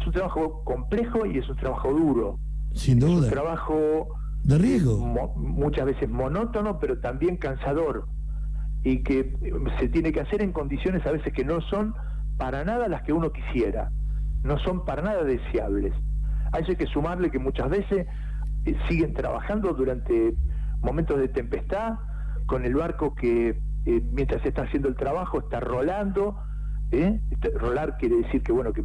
S1: Es un trabajo complejo y es un trabajo duro.
S2: Sin duda.
S1: Es un trabajo
S2: de riesgo.
S1: Muchas veces monótono, pero también cansador. Y que se tiene que hacer en condiciones a veces que no son para nada las que uno quisiera, no son para nada deseables. A eso hay que sumarle que muchas veces siguen trabajando durante momentos de tempestad, con el barco que mientras se está haciendo el trabajo está rolando, rolar quiere decir que bueno, que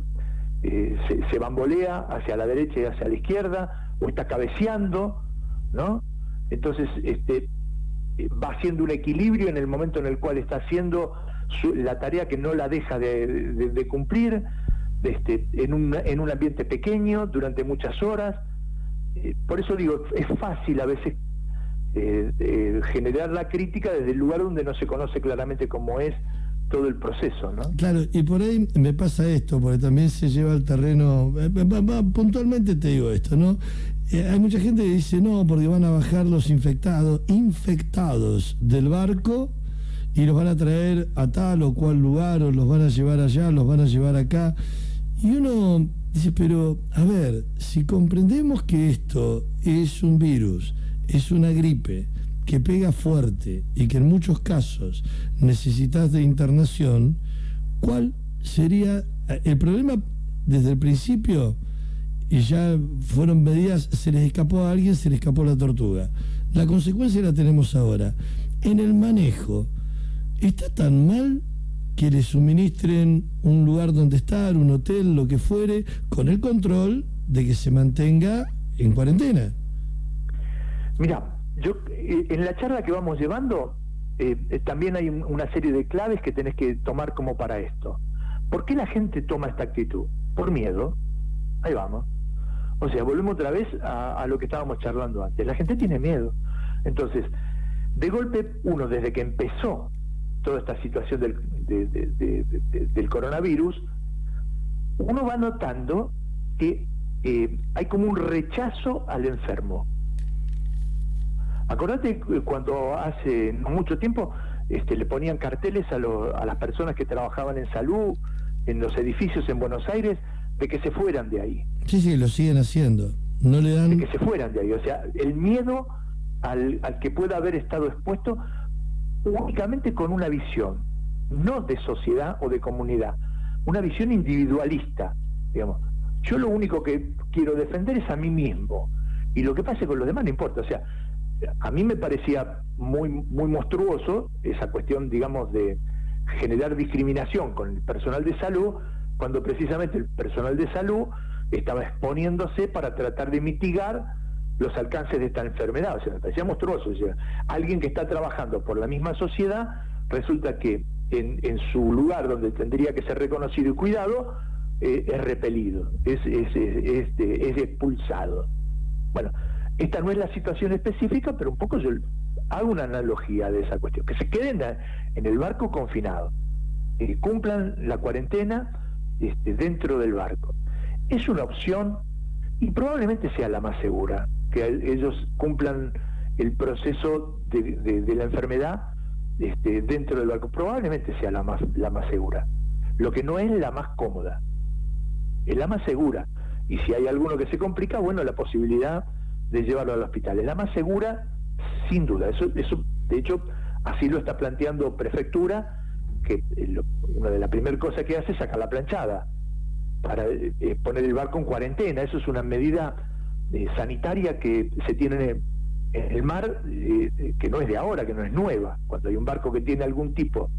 S1: se bambolea hacia la derecha y hacia la izquierda, o está cabeceando, ¿no? Entonces va haciendo un equilibrio en el momento en el cual está haciendo la tarea, que no la deja de cumplir, en un ambiente pequeño durante muchas horas. Por eso digo, es fácil a veces generar la crítica desde el lugar donde no se conoce claramente cómo es todo el proceso, ¿no?
S2: Claro, y por ahí me pasa esto, porque también se lleva al terreno, puntualmente te digo esto, ¿no? Hay mucha gente que dice, no, porque van a bajar los infectados del barco y los van a traer a tal o cual lugar, o los van a llevar allá, los van a llevar acá. Y uno dice, pero, a ver, si comprendemos que esto es un virus, es una gripe que pega fuerte y que en muchos casos necesitas de internación, ¿cuál sería el problema desde el principio? Y ya fueron medidas, se les escapó a alguien, se les escapó la tortuga. La consecuencia la tenemos ahora. En el manejo, ¿está tan mal que le suministren un lugar donde estar, un hotel, lo que fuere, con el control de que se mantenga en cuarentena?
S1: Mira, yo en la charla que vamos llevando también hay una serie de claves que tenés que tomar como para esto. ¿Por qué la gente toma esta actitud? Por miedo. Ahí vamos. O sea, volvemos otra vez a lo que estábamos charlando antes. La gente tiene miedo. Entonces, de golpe, uno desde que empezó toda esta situación del coronavirus, uno va notando que hay como un rechazo al enfermo. Acordate cuando hace no mucho tiempo le ponían carteles a las personas que trabajaban en salud, en los edificios en Buenos Aires, de que se fueran de ahí.
S2: Sí, lo siguen haciendo. No le dan...
S1: De que se fueran de ahí. O sea, el miedo al que pueda haber estado expuesto únicamente con una visión, no de sociedad o de comunidad, una visión individualista, digamos. Yo lo único que quiero defender es a mí mismo, y lo que pase con los demás no importa. O sea, a mí me parecía muy monstruoso esa cuestión, digamos, de generar discriminación con el personal de salud, cuando precisamente el personal de salud estaba exponiéndose para tratar de mitigar los alcances de esta enfermedad. O sea, me parecía monstruoso. O sea, alguien que está trabajando por la misma sociedad, resulta que en su lugar donde tendría que ser reconocido y cuidado, es repelido, es expulsado. Bueno, esta no es la situación específica, pero un poco yo hago una analogía de esa cuestión, que se queden en el barco confinados, cumplan la cuarentena dentro del barco. Es una opción y probablemente sea la más segura, que ellos cumplan el proceso de la enfermedad dentro del barco. Probablemente sea la más segura. Lo que no es la más cómoda, es la más segura. y si hay alguno que se complica, bueno, la posibilidad de llevarlo al hospital. Es la más segura, sin duda. Eso de hecho, así lo está planteando Prefectura, que una de las primeras cosas que hace es sacar la planchada para poner el barco en cuarentena. Eso es una medida sanitaria que se tiene en el mar, que no es de ahora, que no es nueva. Cuando hay un barco que tiene algún tipo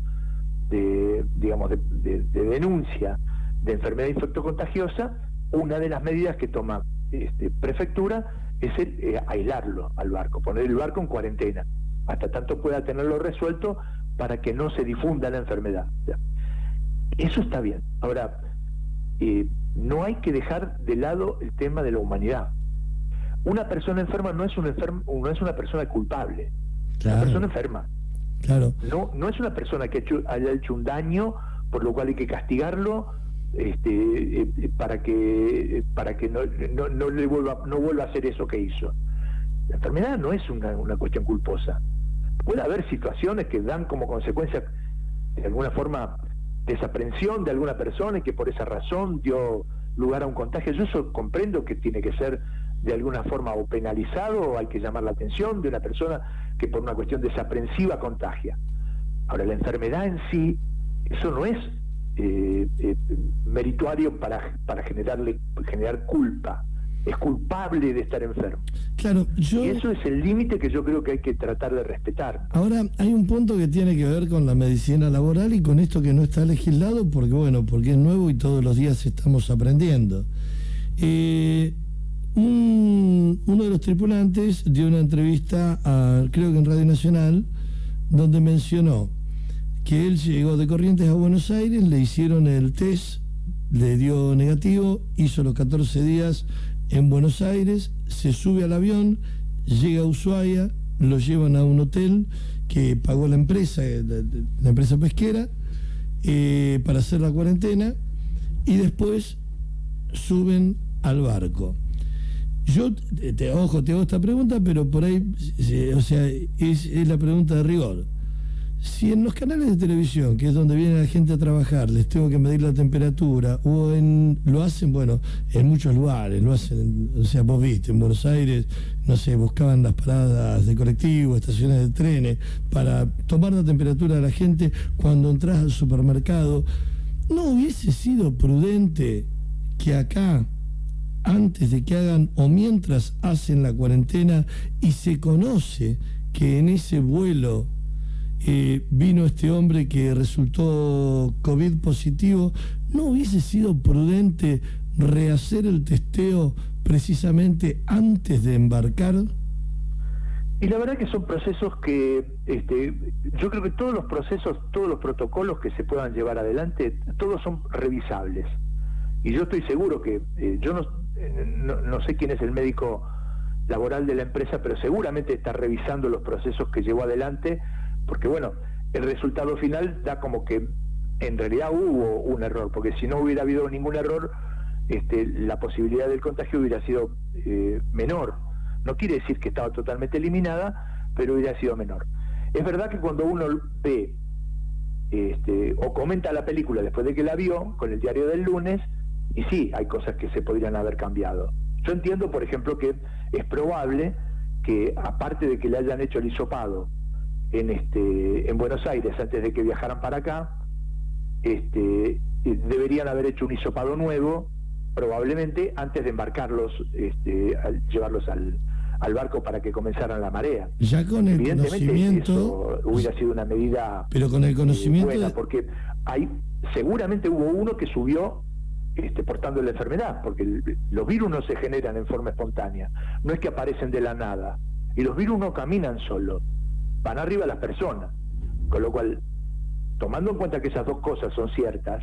S1: de, digamos, de denuncia de enfermedad infectocontagiosa, una de las medidas que toma Prefectura es aislarlo al barco, poner el barco en cuarentena, hasta tanto pueda tenerlo resuelto para que no se difunda la enfermedad. Eso está bien. Ahora, no hay que dejar de lado el tema de la humanidad. Una persona enferma no es una persona culpable.
S2: Claro.
S1: Una persona enferma.
S2: Claro.
S1: No es una persona que haya hecho un daño, por lo cual hay que castigarlo, para que no vuelva a hacer eso que hizo. La enfermedad no es una cuestión culposa. Puede haber situaciones que dan como consecuencia, de alguna forma, desaprensión de alguna persona y que por esa razón dio lugar a un contagio. Yo eso comprendo que tiene que ser de alguna forma o penalizado, o hay que llamar la atención de una persona que por una cuestión desaprensiva contagia. Ahora, la enfermedad en sí, eso no es merituario para generar culpa. Es culpable de estar enfermo.
S2: Claro,
S1: y eso es el límite que yo creo que hay que tratar de respetar.
S2: Ahora, hay un punto que tiene que ver con la medicina laboral y con esto que no está legislado, porque es nuevo y todos los días estamos aprendiendo. Uno de los tripulantes dio una entrevista, creo que en Radio Nacional, donde mencionó que él llegó de Corrientes a Buenos Aires, le hicieron el test, le dio negativo, hizo los 14 días en Buenos Aires, se sube al avión, llega a Ushuaia, lo llevan a un hotel que pagó la empresa pesquera, para hacer la cuarentena, y después suben al barco. Yo te hago esta pregunta, pero por ahí, es la pregunta de rigor. Si en los canales de televisión, que es donde viene la gente a trabajar, les tengo que medir la temperatura, lo hacen, en muchos lugares, lo hacen, vos viste, en Buenos Aires, buscaban las paradas de colectivo, estaciones de trenes, para tomar la temperatura de la gente cuando entras al supermercado. ¿No hubiese sido prudente que acá, antes de que hagan o mientras hacen la cuarentena y se conoce que en ese vuelo vino este hombre que resultó COVID positivo, no hubiese sido prudente rehacer el testeo precisamente antes de embarcar?
S1: Y la verdad que son procesos que yo creo que todos los procesos, todos los protocolos que se puedan llevar adelante, todos son revisables. Y yo estoy seguro que yo no sé quién es el médico laboral de la empresa, pero seguramente está revisando los procesos que llevó adelante, porque el resultado final da como que en realidad hubo un error, porque si no hubiera habido ningún error, la posibilidad del contagio hubiera sido menor. No quiere decir que estaba totalmente eliminada, pero hubiera sido menor. Es verdad que cuando uno ve o comenta la película después de que la vio, con el diario del lunes, y sí, hay cosas que se podrían haber cambiado. Yo entiendo, por ejemplo, que es probable que, aparte de que le hayan hecho el hisopado en Buenos Aires antes de que viajaran para acá, deberían haber hecho un hisopado nuevo, probablemente antes de embarcarlos, llevarlos al barco para que comenzaran la marea.
S2: Ya con el conocimiento,
S1: eso hubiera sido una medida,
S2: pero con el conocimiento
S1: buena, porque seguramente hubo uno que subió portando la enfermedad, porque los virus no se generan en forma espontánea, no es que aparecen de la nada, y los virus no caminan solos, van arriba a las personas, con lo cual, tomando en cuenta que esas dos cosas son ciertas,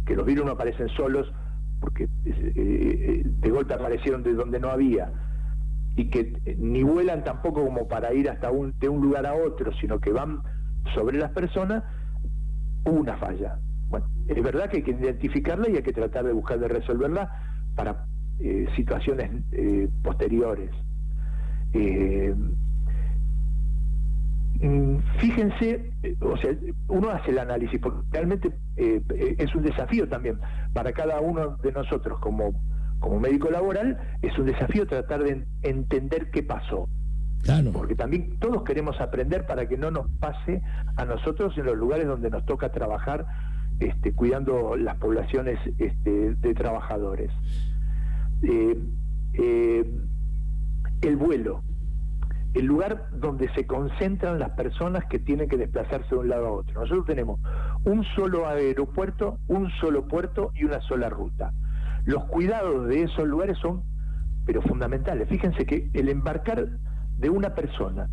S1: que los virus no aparecen solos porque de golpe aparecieron de donde no había, y que ni vuelan tampoco como para ir de un lugar a otro, sino que van sobre las personas, hubo una falla. Bueno, es verdad que hay que identificarla y hay que tratar de buscar de resolverla para situaciones posteriores. Fíjense, uno hace el análisis, porque realmente es un desafío también para cada uno de nosotros como como médico laboral, es un desafío tratar de entender qué pasó.
S2: Claro.
S1: Porque también todos queremos aprender para que no nos pase a nosotros en los lugares donde nos toca trabajar, cuidando las poblaciones de trabajadores. El vuelo, el lugar donde se concentran las personas que tienen que desplazarse de un lado a otro. Nosotros tenemos un solo aeropuerto, un solo puerto y una sola ruta. Los cuidados de esos lugares son, pero fundamentales. Fíjense que el embarcar de una persona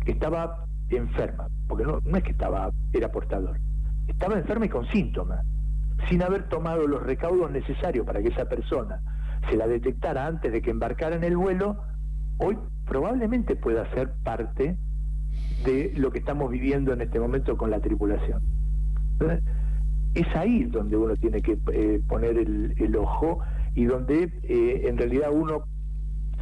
S1: que estaba enferma, porque no es que era portador, estaba enferma y con síntomas, sin haber tomado los recaudos necesarios para que esa persona se la detectara antes de que embarcara en el vuelo, hoy probablemente pueda ser parte de lo que estamos viviendo en este momento con la tripulación. Entonces, es ahí donde uno tiene que poner el ojo, y donde en realidad uno,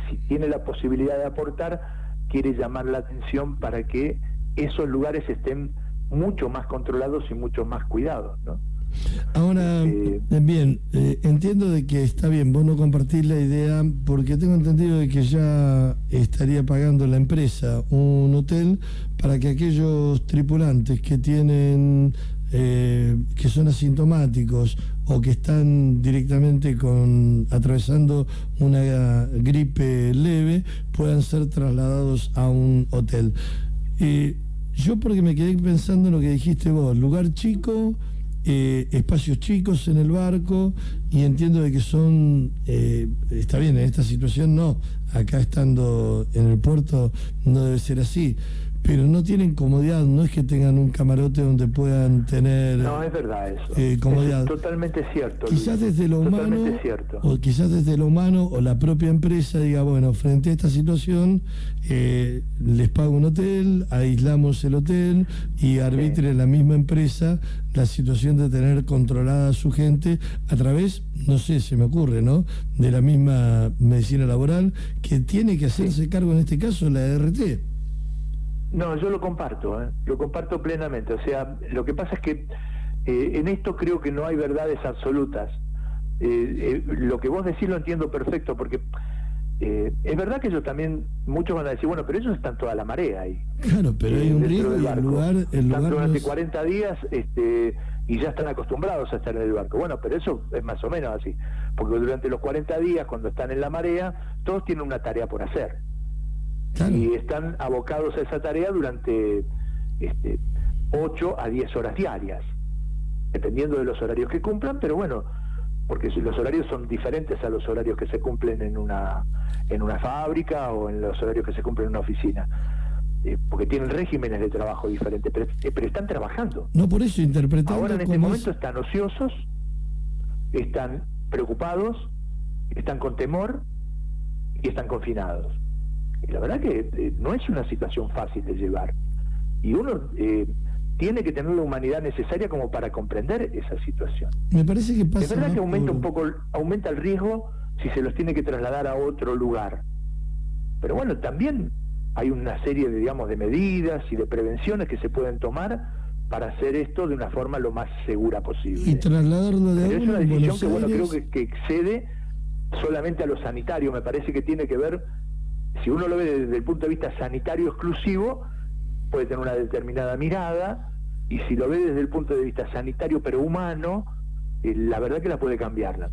S1: si tiene la posibilidad de aportar, quiere llamar la atención para que esos lugares estén mucho más controlados y mucho más cuidados, ¿no?
S2: Ahora, bien, entiendo de que está bien, vos no compartís la idea, porque tengo entendido de que ya estaría pagando la empresa un hotel para que aquellos tripulantes que tienen, que son asintomáticos o que están directamente atravesando una gripe leve, puedan ser trasladados a un hotel. Yo, porque me quedé pensando en lo que dijiste vos, lugar chico, espacios chicos en el barco, y entiendo de que son, está bien, en esta situación no, acá estando en el puerto no debe ser así, pero no tienen comodidad, no es que tengan un camarote donde puedan tener...
S1: No, es verdad eso.
S2: Comodidad.
S1: Es totalmente cierto.
S2: Quizás desde lo humano, o quizás desde lo humano, o la propia empresa diga, bueno, frente a esta situación, les pago un hotel, aislamos el hotel y arbitre la misma empresa la situación de tener controlada a su gente a través, no sé, se me ocurre, ¿no?, de la misma medicina laboral, que tiene que hacerse cargo en este caso la ART.
S1: No, yo lo comparto plenamente. O sea, lo que pasa es que en esto creo que no hay verdades absolutas. Lo que vos decís lo entiendo perfecto, porque es verdad que ellos también, muchos van a decir, bueno, pero ellos están toda la marea ahí.
S2: Claro, pero hay un riesgo y el lugar
S1: durante 40 días y ya están acostumbrados a estar en el barco. Bueno, pero eso es más o menos así, porque durante los 40 días, cuando están en la marea, todos tienen una tarea por hacer. Claro. Y están abocados a esa tarea durante 8 a 10 horas diarias, dependiendo de los horarios que cumplan, pero bueno, porque los horarios son diferentes a los horarios que se cumplen en una fábrica o en los horarios que se cumplen en una oficina, porque tienen regímenes de trabajo diferentes, pero están trabajando.
S2: No, por eso interpretando.
S1: Ahora en este momento están ociosos, están preocupados, están con temor y están confinados. Y la verdad que no es una situación fácil de llevar, y uno tiene que tener la humanidad necesaria como para comprender esa situación.
S2: Me parece que pasa.
S1: Es verdad que aumenta el riesgo si se los tiene que trasladar a otro lugar, pero bueno, también hay una serie de, digamos, de medidas y de prevenciones que se pueden tomar para hacer esto de una forma lo más segura posible.
S2: Y trasladarlo de
S1: pero es una decisión que, bueno,
S2: Aires...
S1: creo que excede solamente a lo sanitario. Me parece que tiene que ver, si uno lo ve desde el punto de vista sanitario exclusivo, puede tener una determinada mirada, y si lo ve desde el punto de vista sanitario pero humano, la verdad que la puede cambiar la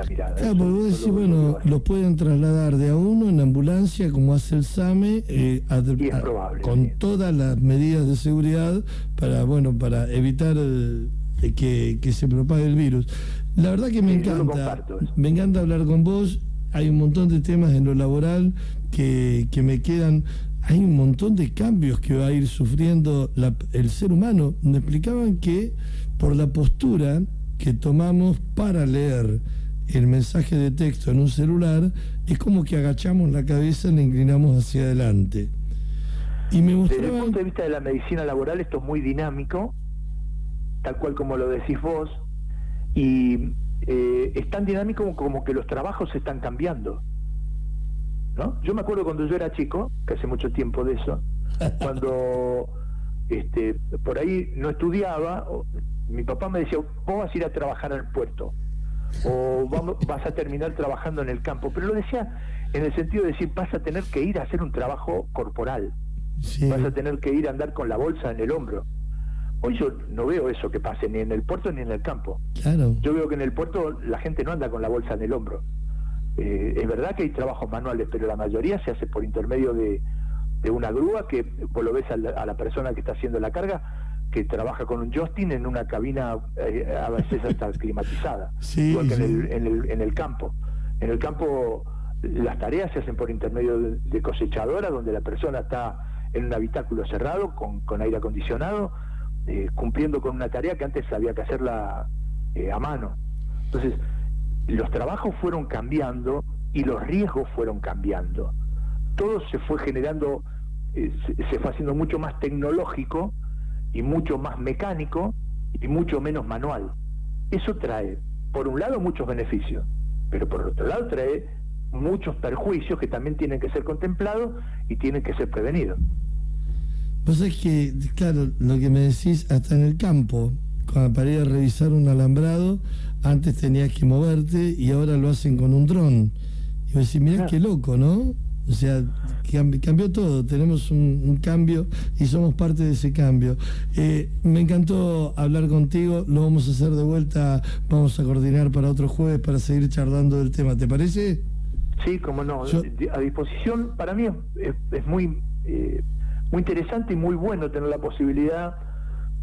S1: mirada.
S2: Claro, porque vos decís, bueno, los pueden trasladar de a uno en ambulancia, como hace el SAME,
S1: y es probable,
S2: con
S1: sí,
S2: todas las medidas de seguridad para evitar que se propague el virus. La verdad que me encanta hablar con vos. Hay un montón de temas en lo laboral que me quedan. Hay un montón de cambios que va a ir sufriendo el ser humano. Me explicaban que por la postura que tomamos para leer el mensaje de texto en un celular, es como que agachamos la cabeza y la inclinamos hacia adelante. Y me mostraban...
S1: Desde el punto de vista de la medicina laboral, esto es muy dinámico, tal cual como lo decís vos, y es tan dinámico como que los trabajos se están cambiando, ¿no? Yo me acuerdo cuando yo era chico, que hace mucho tiempo de eso, cuando por ahí no estudiaba, mi papá me decía, vos vas a ir a trabajar al puerto. o vas a terminar trabajando en el campo. Pero lo decía en el sentido de decir, vas a tener que ir a hacer un trabajo corporal,
S2: Sí.
S1: vas a tener que ir a andar con la bolsa en el hombro. Hoy yo no veo eso que pase ni en el puerto ni en el campo.
S2: Claro.
S1: Yo veo que en el puerto la gente no anda con la bolsa en el hombro. Es verdad que hay trabajos manuales, pero la mayoría se hace por intermedio de una grúa, que vos lo ves a la persona que está haciendo la carga, que trabaja con un joystick en una cabina a veces hasta climatizada.
S2: Sí,
S1: Igual que
S2: sí.
S1: en el campo. En el campo las tareas se hacen por intermedio de cosechadora, donde la persona está en un habitáculo cerrado, con aire acondicionado, cumpliendo con una tarea que antes había que hacerla a mano. Entonces, los trabajos fueron cambiando y los riesgos fueron cambiando. Todo se fue generando, se fue haciendo mucho más tecnológico y mucho más mecánico y mucho menos manual. Eso trae, por un lado, muchos beneficios, pero por otro lado trae muchos perjuicios que también tienen que ser contemplados y tienen que ser prevenidos.
S2: Vos sabés que, claro, lo que me decís, hasta en el campo, para ir a revisar un alambrado, antes tenías que moverte y ahora lo hacen con un dron. Y vos decís, mirá qué loco, ¿no? O sea, cambió todo, tenemos un cambio y somos parte de ese cambio. Me encantó hablar contigo, lo vamos a hacer de vuelta, vamos a coordinar para otro jueves para seguir charlando del tema, ¿te parece?
S1: Sí, como no, a disposición. Para mí es muy interesante y muy bueno tener la posibilidad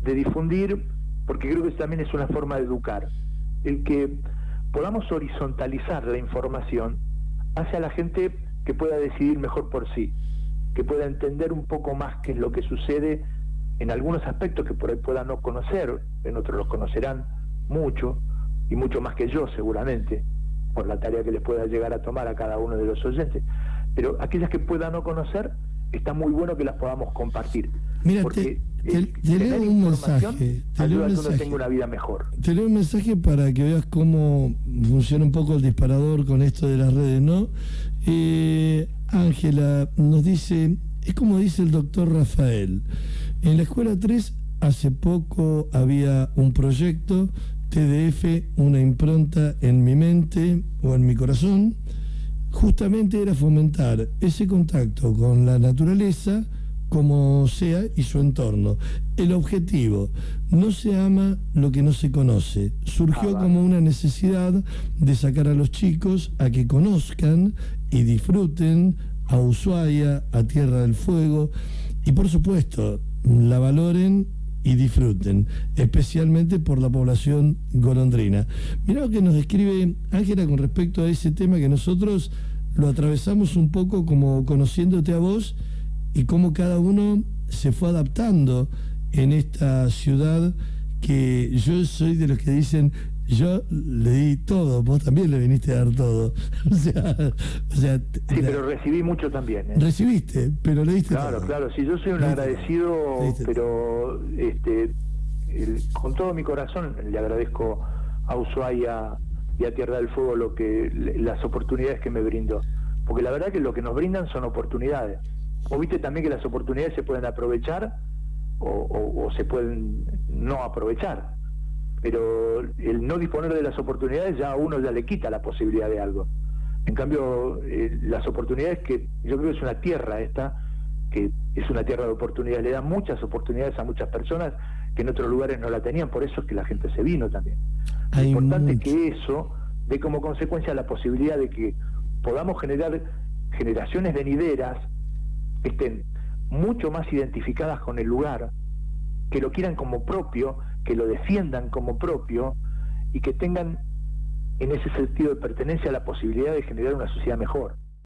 S1: de difundir, porque creo que también es una forma de educar. El que podamos horizontalizar la información hace a la gente que pueda decidir mejor por sí, que pueda entender un poco más qué es lo que sucede en algunos aspectos que por ahí puedan no conocer, en otros los conocerán mucho, y mucho más que yo seguramente, por la tarea que les pueda llegar a tomar a cada uno de los oyentes. Pero aquellas que puedan no conocer, está muy bueno que las podamos compartir.
S2: Mira,
S1: porque
S2: te leo un mensaje.
S1: Ayuda a que uno tenga una vida mejor.
S2: Te leo un mensaje para que veas cómo funciona un poco el disparador con esto de las redes, ¿no? Ángela nos dice, es como dice el doctor Rafael, en la escuela 3 hace poco había un proyecto, TDF, una impronta en mi mente o en mi corazón, justamente era fomentar ese contacto con la naturaleza, como sea, y su entorno. El objetivo, no se ama lo que no se conoce. Surgió como una necesidad de sacar a los chicos a que conozcan y disfruten a Ushuaia, a Tierra del Fuego, y por supuesto, la valoren y disfruten, especialmente por la población golondrina. Mirá lo que nos escribe Ángela con respecto a ese tema, que nosotros lo atravesamos un poco como conociéndote a vos y cómo cada uno se fue adaptando en esta ciudad, que yo soy de los que dicen, yo le di todo, vos también le viniste a dar todo. o sea,
S1: sí, pero recibí mucho también.
S2: Recibiste, pero le diste todo.
S1: Claro, sí, yo soy un agradecido, pero con todo mi corazón le agradezco a Ushuaia y a Tierra del Fuego las oportunidades que me brindó, porque la verdad que lo que nos brindan son oportunidades. O viste también que las oportunidades se pueden aprovechar o se pueden no aprovechar, pero el no disponer de las oportunidades ya a uno ya le quita la posibilidad de algo. En cambio, las oportunidades, que yo creo que es una tierra esta, que es una tierra de oportunidades, le da muchas oportunidades a muchas personas que en otros lugares no la tenían, por eso es que la gente se vino también. Lo importante es que eso dé como consecuencia la posibilidad de que podamos generar generaciones venideras que estén mucho más identificadas con el lugar, que lo quieran como propio, que lo defiendan como propio y que tengan en ese sentido de pertenencia la posibilidad de generar una sociedad mejor.